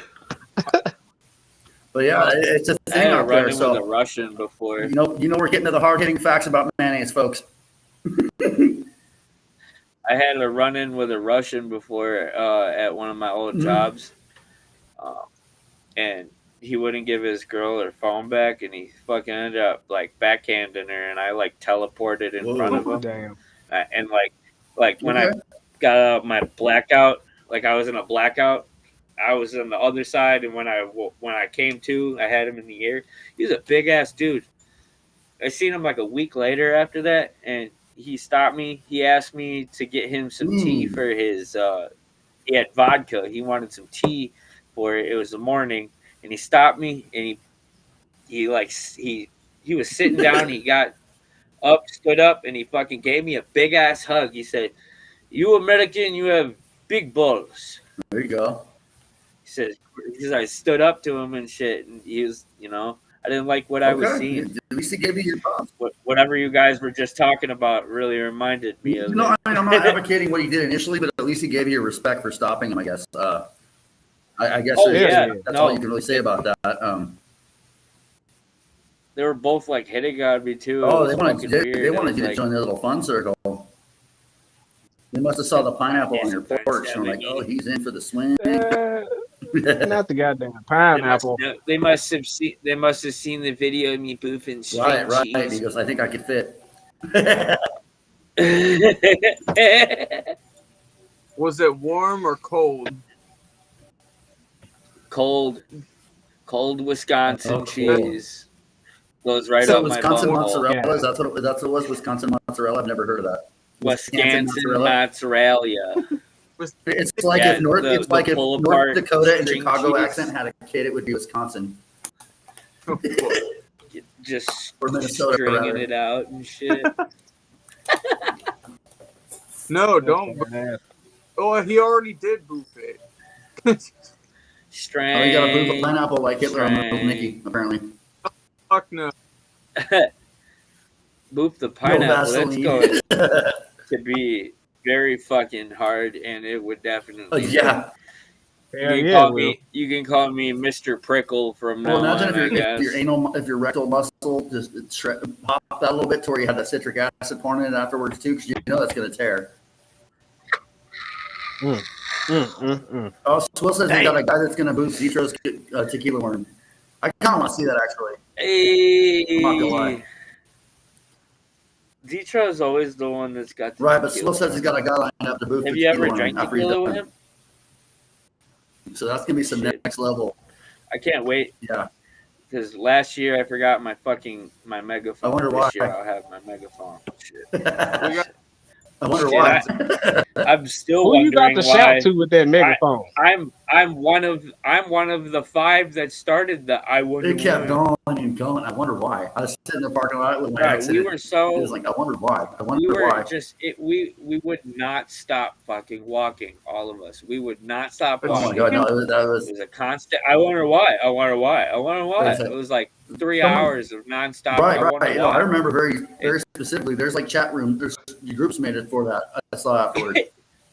But yeah, it's a I thing had a out there. run-in with a So Russian before. you know, we're getting to the hard hitting facts about mayonnaise, folks. I had a run-in with a Russian before at one of my old jobs, and he wouldn't give his girl her phone back, and he fucking ended up like backhanding her, and I like teleported in front of him, Damn. and like when I got out my blackout, like I was in a blackout, I was on the other side, and when I came to, I had him in the air. He was a big ass dude. I seen him like a week later after that, and he stopped me. He asked me to get him some tea for his. He had vodka. He wanted some tea for it. It was the morning, and he stopped me, and he was sitting down. He got up, stood up, and he fucking gave me a big ass hug. He said, "You American, you have big balls." There you go. He says, because I stood up to him and shit, and he was, I didn't like what I was seeing. At least he gave you your props. Whatever you guys were just talking about really reminded me of No, it. I mean, I'm not advocating what he did initially, but at least he gave you your respect for stopping him, I guess. I guess Oh, yeah. that's all you can really say about that. They were both like hitting on me too. Oh, It they was wanted fucking you weird. to It was join their little fun circle. They must have saw the pineapple on your Sometimes porch and were that like, oh, he's in for the swing. Not the goddamn pineapple. They must have seen the video of me boofing string Right. He cheese. goes, I think I could fit. Was it warm or cold? Cold Wisconsin Oh, cool. cheese goes right So up my Wisconsin butthole. mozzarella, Yeah. that's what it was, Wisconsin mozzarella. I've never heard of that. Wisconsin mozzarella. It's like Yeah, if North pull-apart Dakota and string Chicago cheese. accent had a kid, it would be Wisconsin. Just Or Minnesota, stringing rather. it out and shit. No, don't. Oh, he already did boof it. String. Oh, you got to move a pineapple like Hitler on String. Little Nicky, apparently. Fuck no. Boop the pineapple. That's Vaseline. going to be very fucking hard, and it would definitely. Oh, yeah. Hell You can, yeah, call it me, will. you can call me Mr. Prickle from now Well, imagine on, I guess. if your rectal muscle just pop that a little bit to where you have that citric acid pouring in it afterwards too, because you know that's going to tear. Oh, Swill says he got a guy that's going to boost Zitro's tequila worm. I kind of want to see that actually. Hey. I'm not gonna lie. Ditra is always the one that's got the Right, but tequila. Slow says he's got a guy lined up to booth. Have the you ever tequila drank after he's tequila with done. him? So that's gonna be some Shit. next level. I can't wait. Yeah. Because last year I forgot my megaphone. I wonder this why. year I'll have my megaphone. Shit. I wonder Shit, why. I'm still Who you got wondering to shout why. to with that megaphone? I'm one of the 5 that started the I wonder It kept why. going and going. I wonder why. I was sitting in the parking lot with my Right, accident. we were so. It was like, I wonder why. I We wonder were why. just we would not stop fucking walking. All of us. We would not stop Oh walking. my god, no, that It was was a constant. I wonder why. I wonder why. I wonder why. It was like 3 hours of nonstop. right, I wonder right. why. I remember very specifically. There's like chat room. There's groups made it for that. I saw afterwards.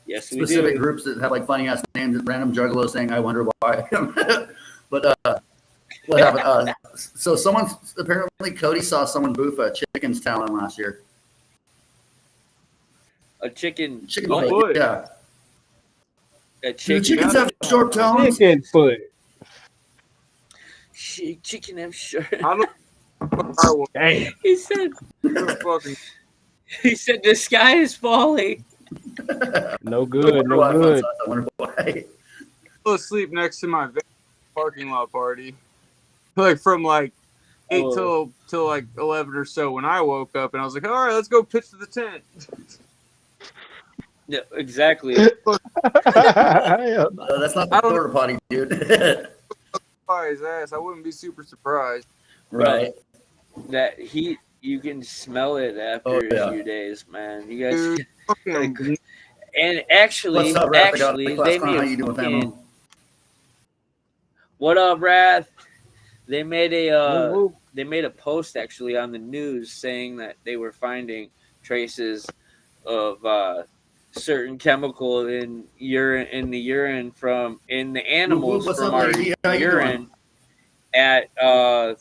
Yes, we Specific do. groups that have like funny ass names. Random juggalos saying, "I wonder why." But what happened? So someone apparently Cody saw someone boof a chicken's talon last year. A chicken. Chicken Oh, foot, boy. yeah. A Do chicken. chickens have short talons? Chicken foot. Chicken have short. I don't. Damn. He said. Fucking He said the sky is falling. No good. No good. I wonder why. fell asleep next to my parking lot party. Like from like 8 till like 11 or so when I woke up, and I was like, all right, let's go pitch to the tent. Yeah, exactly. That's not the porta potty, dude. By his ass, I wouldn't be super surprised. Right. That heat, you can smell it after a few days, man. You guys. Fucking And actually, What's up, Raph? I got actually, the they class. How made you doing, fucking, famo? what up, Wrath? They made a post actually on the news saying that they were finding traces of certain chemical in the urine in the animals What's from up, our lady? How you urine at the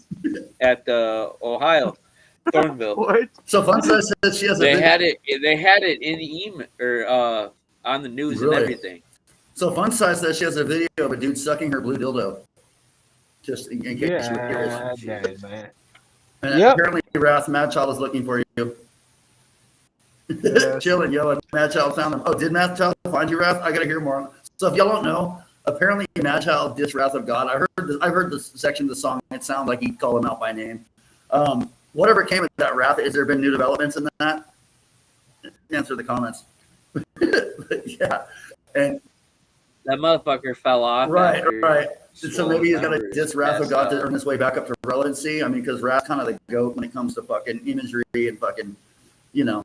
Ohio Thornville. what? So Fun says that she has a They video. had it. They had it in the email or on the news Really? and everything. So Fun size says she has a video of a dude sucking her blue dildo. Just in case you were curious. Yeah, dang, man. And Yep. apparently Wrath Mad Child is looking for you. Yeah. Chilling, yo. Mad Child found him. Oh, did Mad Child find you, Wrath? I gotta hear more. So if y'all don't know, apparently Mad Child dissed Wrath of God. I've heard this section of the song. It sounds like he'd call him out by name. Whatever came of that, Wrath, has there been new developments in that? Answer the comments. Yeah. And That motherfucker fell off. right. after So maybe he's gonna members diss Wrath of passed God to out. earn his way back up to relevancy. I mean, because Wrath's kind of the goat when it comes to fucking imagery and fucking, you know.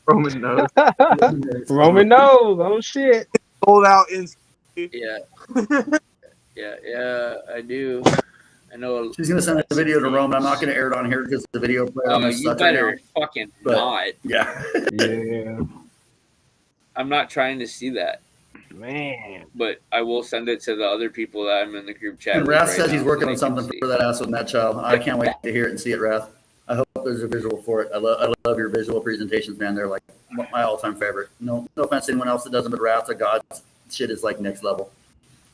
Roman nose. Roman nose. Oh shit. Sold out in. Yeah. Yeah, I do. I know. She's gonna send a video to Roman. I'm not gonna air it on here because the video player on this You sucks right better now. fucking But- not. Yeah. Yeah. I'm not trying to see that, Man. but I will send it to the other people that I'm in the group chat. And with Wrath right says now he's so working they on can something see. for that ass with Matt Child. I can't wait to hear it and see it, Wrath. I hope there's a visual for it. I love your visual presentations, man. They're like my all-time favorite. No offense to anyone else that doesn't, but Wrath of God shit is like next level.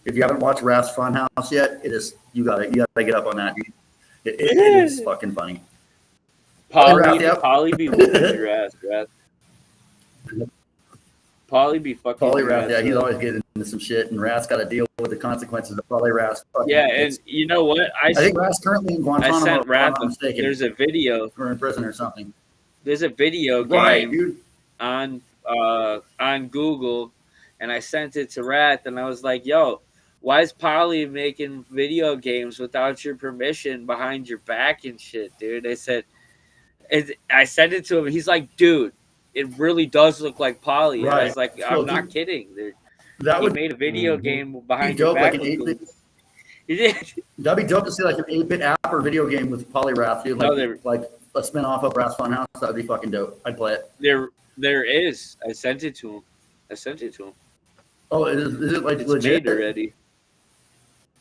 If you haven't watched Wrath's Funhouse yet, it is you gotta get up on that. It is fucking funny. Polly, Wrath, Polly be whooping your ass, Wrath. Polly be fucking. Pauly your Wrath, ass yeah, he's up. always getting into some shit, and Wrath's got to deal with the consequences of Pauly Wrath. Yeah, and you know what? I think Wrath's currently in Guantanamo. I sent if I'm Wrath. not mistaken, There's a video. or in prison or something. There's a video Right, game dude. on Google, and I sent it to Wrath, and I was like, "Yo, why is Polly making video games without your permission behind your back and shit, dude?" I sent it to him. He's like, "Dude, it really does look like Polly." And I was like, "I'm not kidding. That He would made a video game be behind your dope, back." like an 8-bit. He did. That'd be dope to see like an 8-bit app or video game with Pauly Wrath, dude. No, Like a spin-off of Wrath's Funhouse. That would be fucking dope. I'd play it. There is. I sent it to him. Oh, is it like It's legit? made already.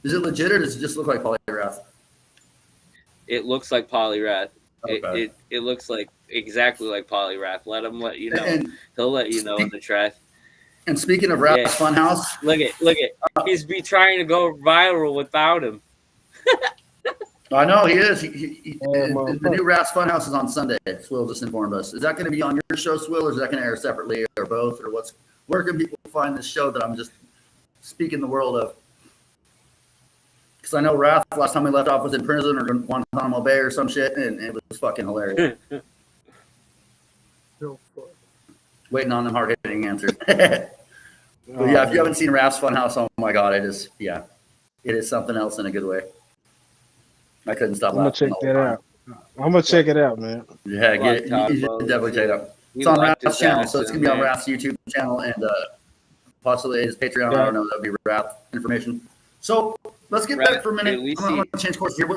Is it legit or does it just look like Pauly Wrath? It looks like Polly Wrath. Okay. It looks like exactly like Polly Wrath. Let you know. And, He'll let you know in the chat. and speaking of Wrath's Yeah. Funhouse, Look at. He's be trying to go viral without him. I know he is. The motherfucker. new Rats Funhouse is on Sunday. Swill just informed us. Is that going to be on your show, Swill, or is that going to air separately, or both, or what's? Where can people find this show that I'm just speaking the world of? Because I know Wrath last time we left off was in prison or Guantanamo Bay or some shit, and it was fucking hilarious. Waiting on them hard hitting answers. But yeah, if you haven't seen Wrath's Funhouse, oh my god, it is something else in a good way. I couldn't stop I'm gonna laughing. check that out. I'm gonna check it out, man. Yeah, you should definitely check it out. It's on Wrath's channel, so it's gonna be on Wrath's YouTube channel and possibly his Patreon. I don't know. That'll be Wrath information. So let's get back for a minute. I'm gonna change course here.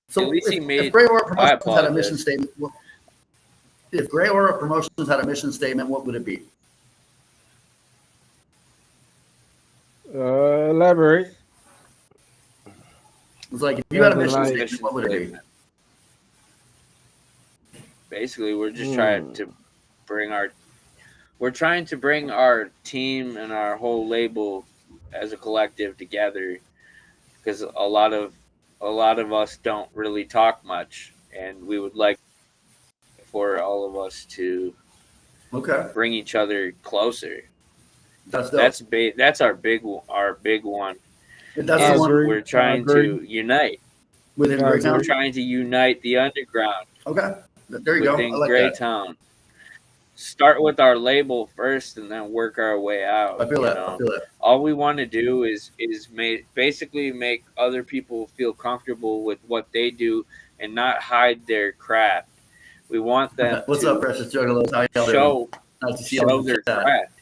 So if Grey Aura Promotions had a mission statement, if Grey Aura Promotions had a mission statement, what would it be? Elaborate. It's like if you had a mission statement, what would it be? Basically, we're just trying to bring our team and our whole label as a collective together, because a lot of us don't really talk much, and we would like for all of us to bring each other closer. That's our big one. That's the one we're trying to unite. Within Greytown? We're trying to unite the underground. Okay. There you go. Within I like Greytown. Start with our label first and then work our way out. I feel that. All we want to do is basically make other people feel comfortable with what they do and not hide their craft. We want them What's up, Precious Juggalos? How y'all show doing? their craft.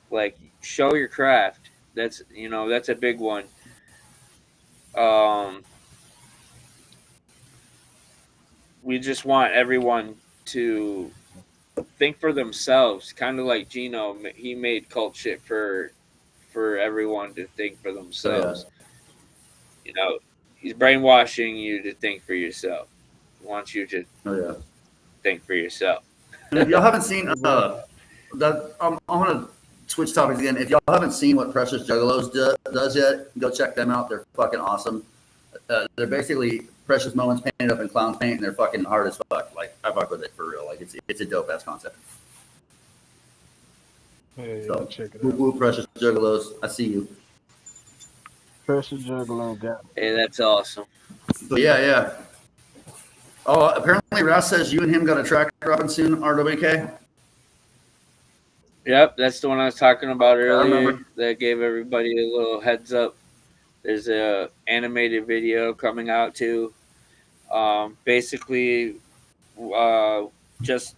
Like, show your craft. That's a big one. We just want everyone to think for themselves, kind of like Gino. He made cult shit for everyone to think for themselves. He's brainwashing you to think for yourself. He wants you to think for yourself. And if y'all haven't seen that, I'm gonna switch topics again. If y'all haven't seen what Precious Juggalos does yet, go check them out. They're fucking awesome. They're basically Precious Moments painted up in clown paint, and they're fucking hard as fuck. Like, I fuck with it for real. Like, it's a dope ass concept. Hey, So check it whoop, out. whoop, Precious Juggalos, I see you. Precious Juggalo got it. Hey, that's awesome. But yeah. Oh, apparently Ross says you and him got a track dropping soon, RWK. Yep, that's the one I was talking about earlier. remember. That gave everybody a little heads up. There's a animated video coming out too. Basically, just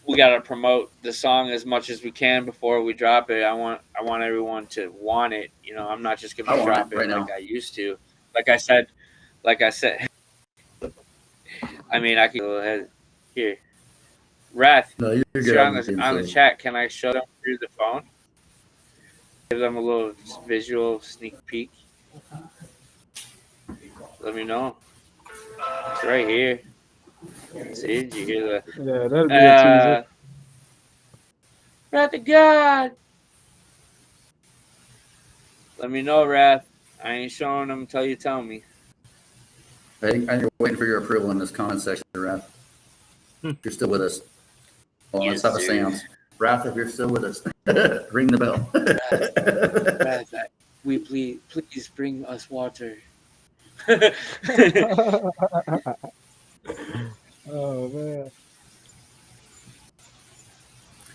we gotta promote the song as much as we can before we drop it. I want everyone to want it. I'm not just gonna drop it right like now. I used to. Like I said. I mean, I can go ahead here. Wrath, No, you're good. on the chat. Can I show them through the phone? Give them a little visual sneak peek. Let me know. It's right here. See, did you hear the? Yeah, that'll be a teaser. Wrath of God. Let me know, Wrath. I ain't showing them until you tell me. I think you're waiting for your approval in this comment section, Wrath. You're still with us. Well, let's have a seance. Wrath, if you're still with us, ring the bell. Wrath, we please bring us water. Oh man.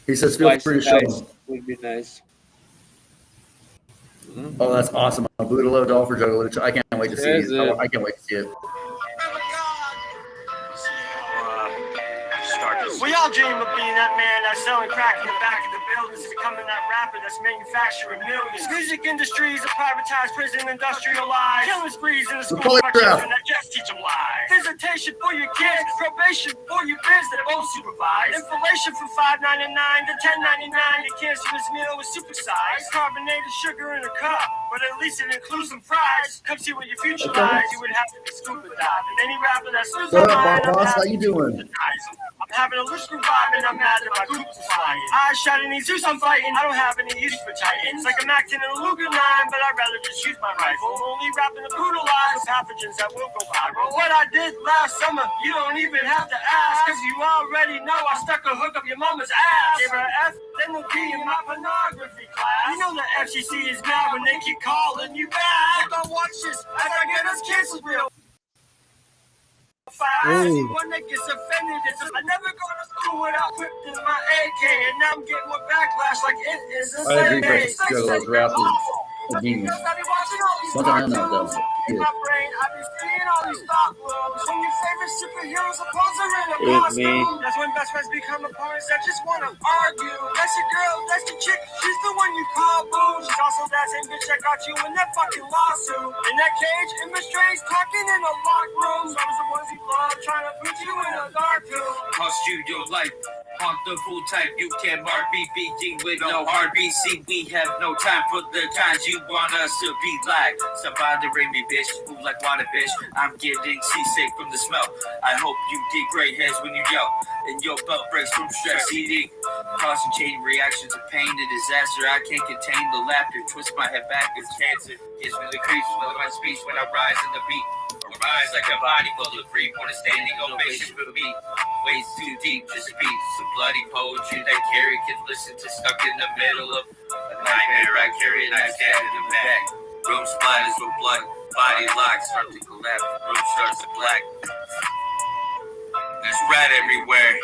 He says, feel free to show them. Would be nice. Oh, that's awesome. A Boodalo doll for Juggalo. I can't wait to see it. I can't wait to see it. We all dream of being that man that's selling crack in the back of the buildings, becoming that rapper that's manufacturing millions. Music industries, a privatized prison, industrialized, killing sprees in the school for children that just teach them lies. Visitation for your kids, probation for your kids that both supervise. Inflation from $5.99 to $10.99. The cancerous meal is supersized. Carbonated sugar in a cup, but at least it includes some fries. Come see what your future lies. You would have to be scuba diving. Any rapper that's losing What mind, up, boss? How you doing? I'm having a loose vibe and I'm mad that my group is flying. I shot an any Zeus I'm fighting. I don't have any use for Titans. Like I'm acting in a Luger 9, but I'd rather just use my rifle. Only rapping to brutalize pathogens that will go viral. What I did last summer, you don't even have to ask, cause you already know I stuck a hook up your mama's ass. Gave her an F, then we'll be in my pornography class. You know the FCC is mad when they keep calling you back. Don't watch this as I get us canceled real fast. Anyone that gets offended is I never go to school without equipped in my AK, and now I'm getting more backlash like it is a I agree, Sunday. Chris. Those rappers are genius. Something I know, though. In my brain, I be seeing all these thought worlds. When your favorite superheroes are posing in a costume, that's when best friends become opponents that just want to argue. That's your girl, that's your chick, she's the one you call boo. She's also that same bitch that got you in that fucking lawsuit. In that cage, in restraints, talking in a locked room. So was the ones you love, trying to put you in a dark room. Cost you your life. Haunt the full type, you can mark me beating with no RBC. We have no time for the kinds you want us to be like. Stop bothering me, bitch. Move like water, bitch. I'm getting seasick from the smell. I hope you get gray hairs when you yell, and your belt breaks from stress eating. Causing chain reactions of pain and disaster. I can't contain the laughter. Twist my head back as cancer. Gives me the creeps with my speech when I rise in the beat. Rise like a body full of free for the standing ovation for me. Ways too deep to speak. Some bloody poetry that Carrie can listen to. Stuck in the middle of a nightmare. I carry a nightstand in the back. Room splatters with blood. Body locks start to collapse. Room starts to black. There's red everywhere.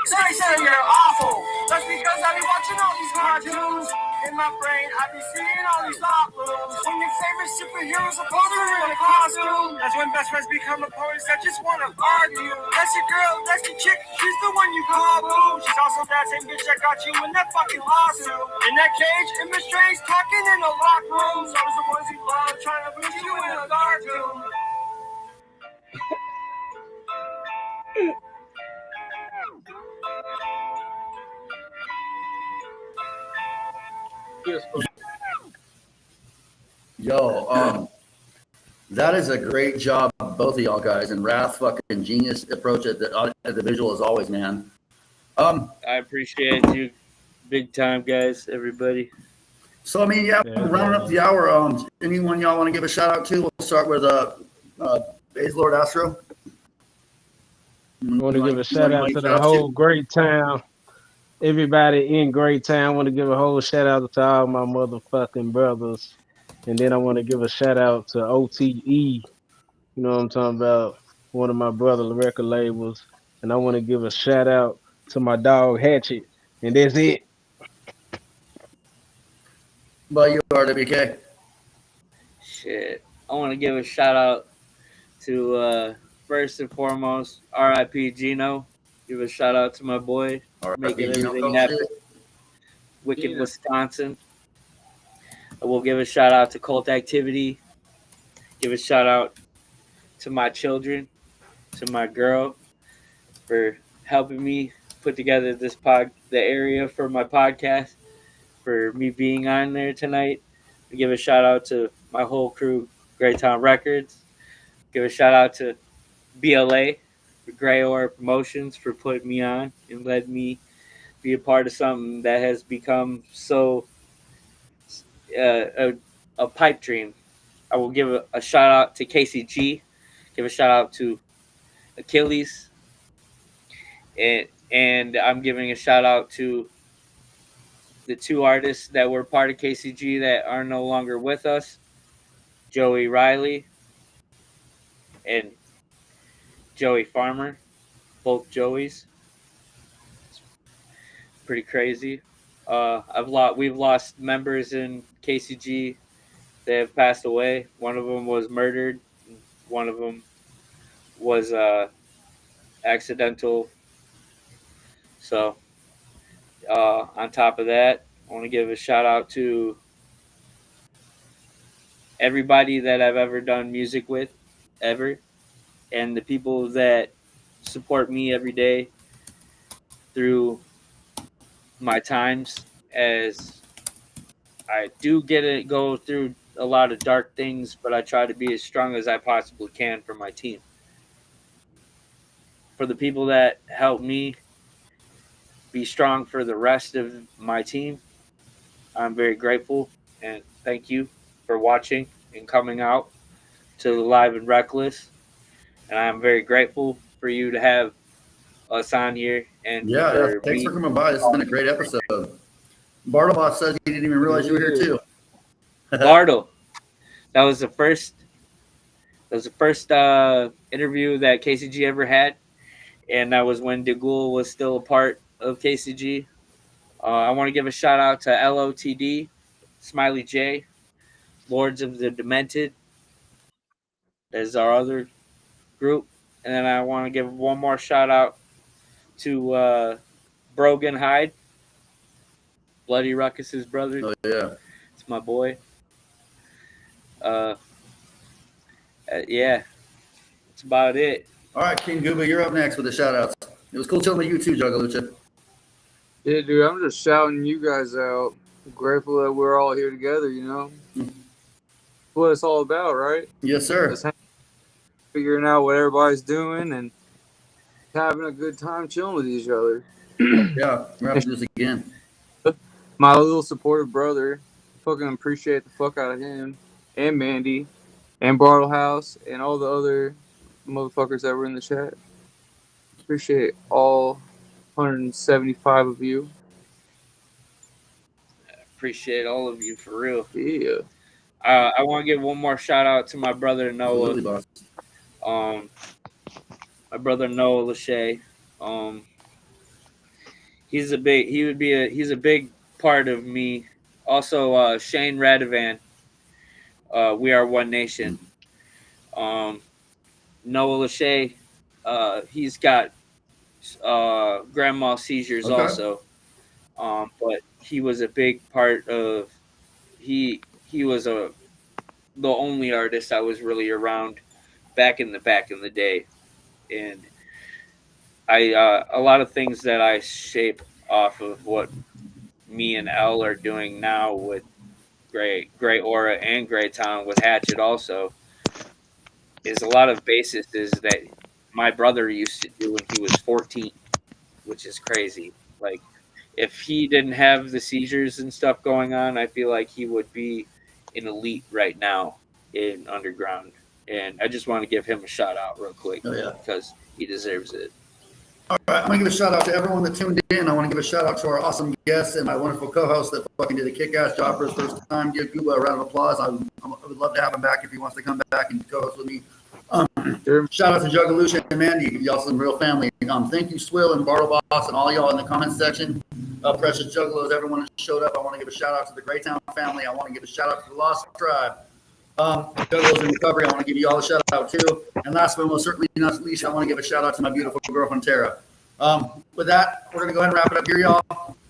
Say you're awful. That's because I be watching all these cartoons. In my brain, I be seeing all these thought loops. When your favorite superheroes are posing in a costume, that's when best friends become opponents that just want to argue. That's your girl, that's your chick, she's the one you call boo. She's also that same bitch that got you in that fucking lawsuit. In that cage, in restraints, talking in a locked room. So was the ones you love, trying to put you in a dark room. Yo, that is a great job, both of y'all guys, and Wrath, fucking genius approach at the visual as always, man. I appreciate you, big time, guys, everybody. So I mean, yeah, rounding up the hour. Anyone y'all want to give a shout out to? We'll start with BOZZ Lord Astro. I want to give a shout out to the whole Greytown. Everybody in Greytown. I want to give a whole shout out to all my motherfucking brothers. And then I want to give a shout out to OTE. You know what I'm talking about? One of my brother record labels. And I want to give a shout out to my dog Hatchet. And that's it. But you are WK. Shit. I want to give a shout out to first and foremost RIP Gino. Give a shout out to my boy making everything happen. Wicked Wisconsin. I will give a shout out to Cult Activity. Give a shout out to my children, to my girl for helping me put together the area for my podcast, for me being on there tonight. I give a shout out to my whole crew, Greytown Records. Give a shout out to BLA, for Grey Aura Promotions, for putting me on and letting me be a part of something that has become so a pipe dream. I will give a shout out to KCG, give a shout out to Achilles, and I'm giving a shout out to the two artists that were part of KCG that are no longer with us, Joey Riley and Joey Farmer, both Joeys. It's pretty crazy. We've lost members in KCG that have passed away. One of them was murdered. One of them was accidental. So, on top of that, I want to give a shout out to everybody that I've ever done music with, ever, and the people that support me every day through my times, as I do go through a lot of dark things, but I try to be as strong as I possibly can for my team. For the people that help me be strong for the rest of my team. I'm very grateful, and thank you for watching and coming out to the Live and Reckless. And I'm very grateful for you to have us on here. And Yeah, thanks for coming by. This has been a great episode. Bartlebot says he didn't even realize you were here too. Bartle, that was the first interview that KCG ever had, and that was when DeGoul was still a part of KCG. I want to give a shout out to LOTD, Smiley J, Lords of the Demented, as our other group. And then I want to give one more shout out to Brogan Hyde, Bloody Ruckus's brother. Oh, yeah. It's my boy. Yeah, that's about it. All right, King Gooba, you're up next with the shout outs. It was cool chilling with you too, Juggalucha. Yeah, dude, I'm just shouting you guys out. I'm grateful that we're all here together, you know? That's what it's all about, right? Yes, sir. Just figuring out what everybody's doing and having a good time chilling with each other. Yeah, we're going to do this again. My little supportive brother, fucking appreciate the fuck out of him, and Mandy, and Bartle House, and all the other motherfuckers that were in the chat. Appreciate all 175 of you. Appreciate all of you for real. Yeah. I want to give one more shout out to my brother Noah. Absolutely, boss. My brother Noah Lachey. He's a big part of me. Also, Shane Radovan. We Are One Nation. Noah Lachey. He's got grand mal seizures also. But he was a big part of. He was the only artist I was really around back in the day, and a lot of things that I shape off of what me and Elle are doing now with Grey Aura and Greytown with Hatchet also is a lot of bases that my brother used to do when he was 14, which is crazy. Like, if he didn't have the seizures and stuff going on, I feel like he would be an elite right now in underground. And I just want to give him a shout out real quick because he deserves it. All right, I'm going to give a shout out to everyone that tuned in. I want to give a shout out to our awesome guests and my wonderful co-host that fucking did a kick-ass job for his first time. Give Gooba a round of applause. I would love to have him back if he wants to come back and co-host with me. Shout out to Juggalucha and Mandy. Y'all some real family. Thank you, Swill and Bartle Boss and all y'all in the comments section. Precious Juggalos, everyone that showed up. I want to give a shout out to the Greytown family. I want to give a shout out to the Lost Tribe. Juggalos in recovery. I want to give you all a shout out too. And last but most certainly not least, I want to give a shout out to my beautiful girlfriend Tara. With that, we're gonna go ahead and wrap it up here, y'all.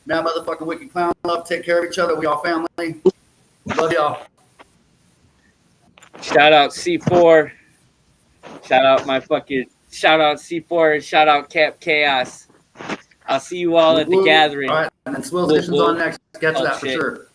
Mad motherfucking wicked clown love. Take care of each other. We all family. Love y'all. Shout out C4. Shout out C4 and shout out Cap Chaos. I'll see you all at the gathering. All right, and then Swill's Edition's on next. Catch that for sure.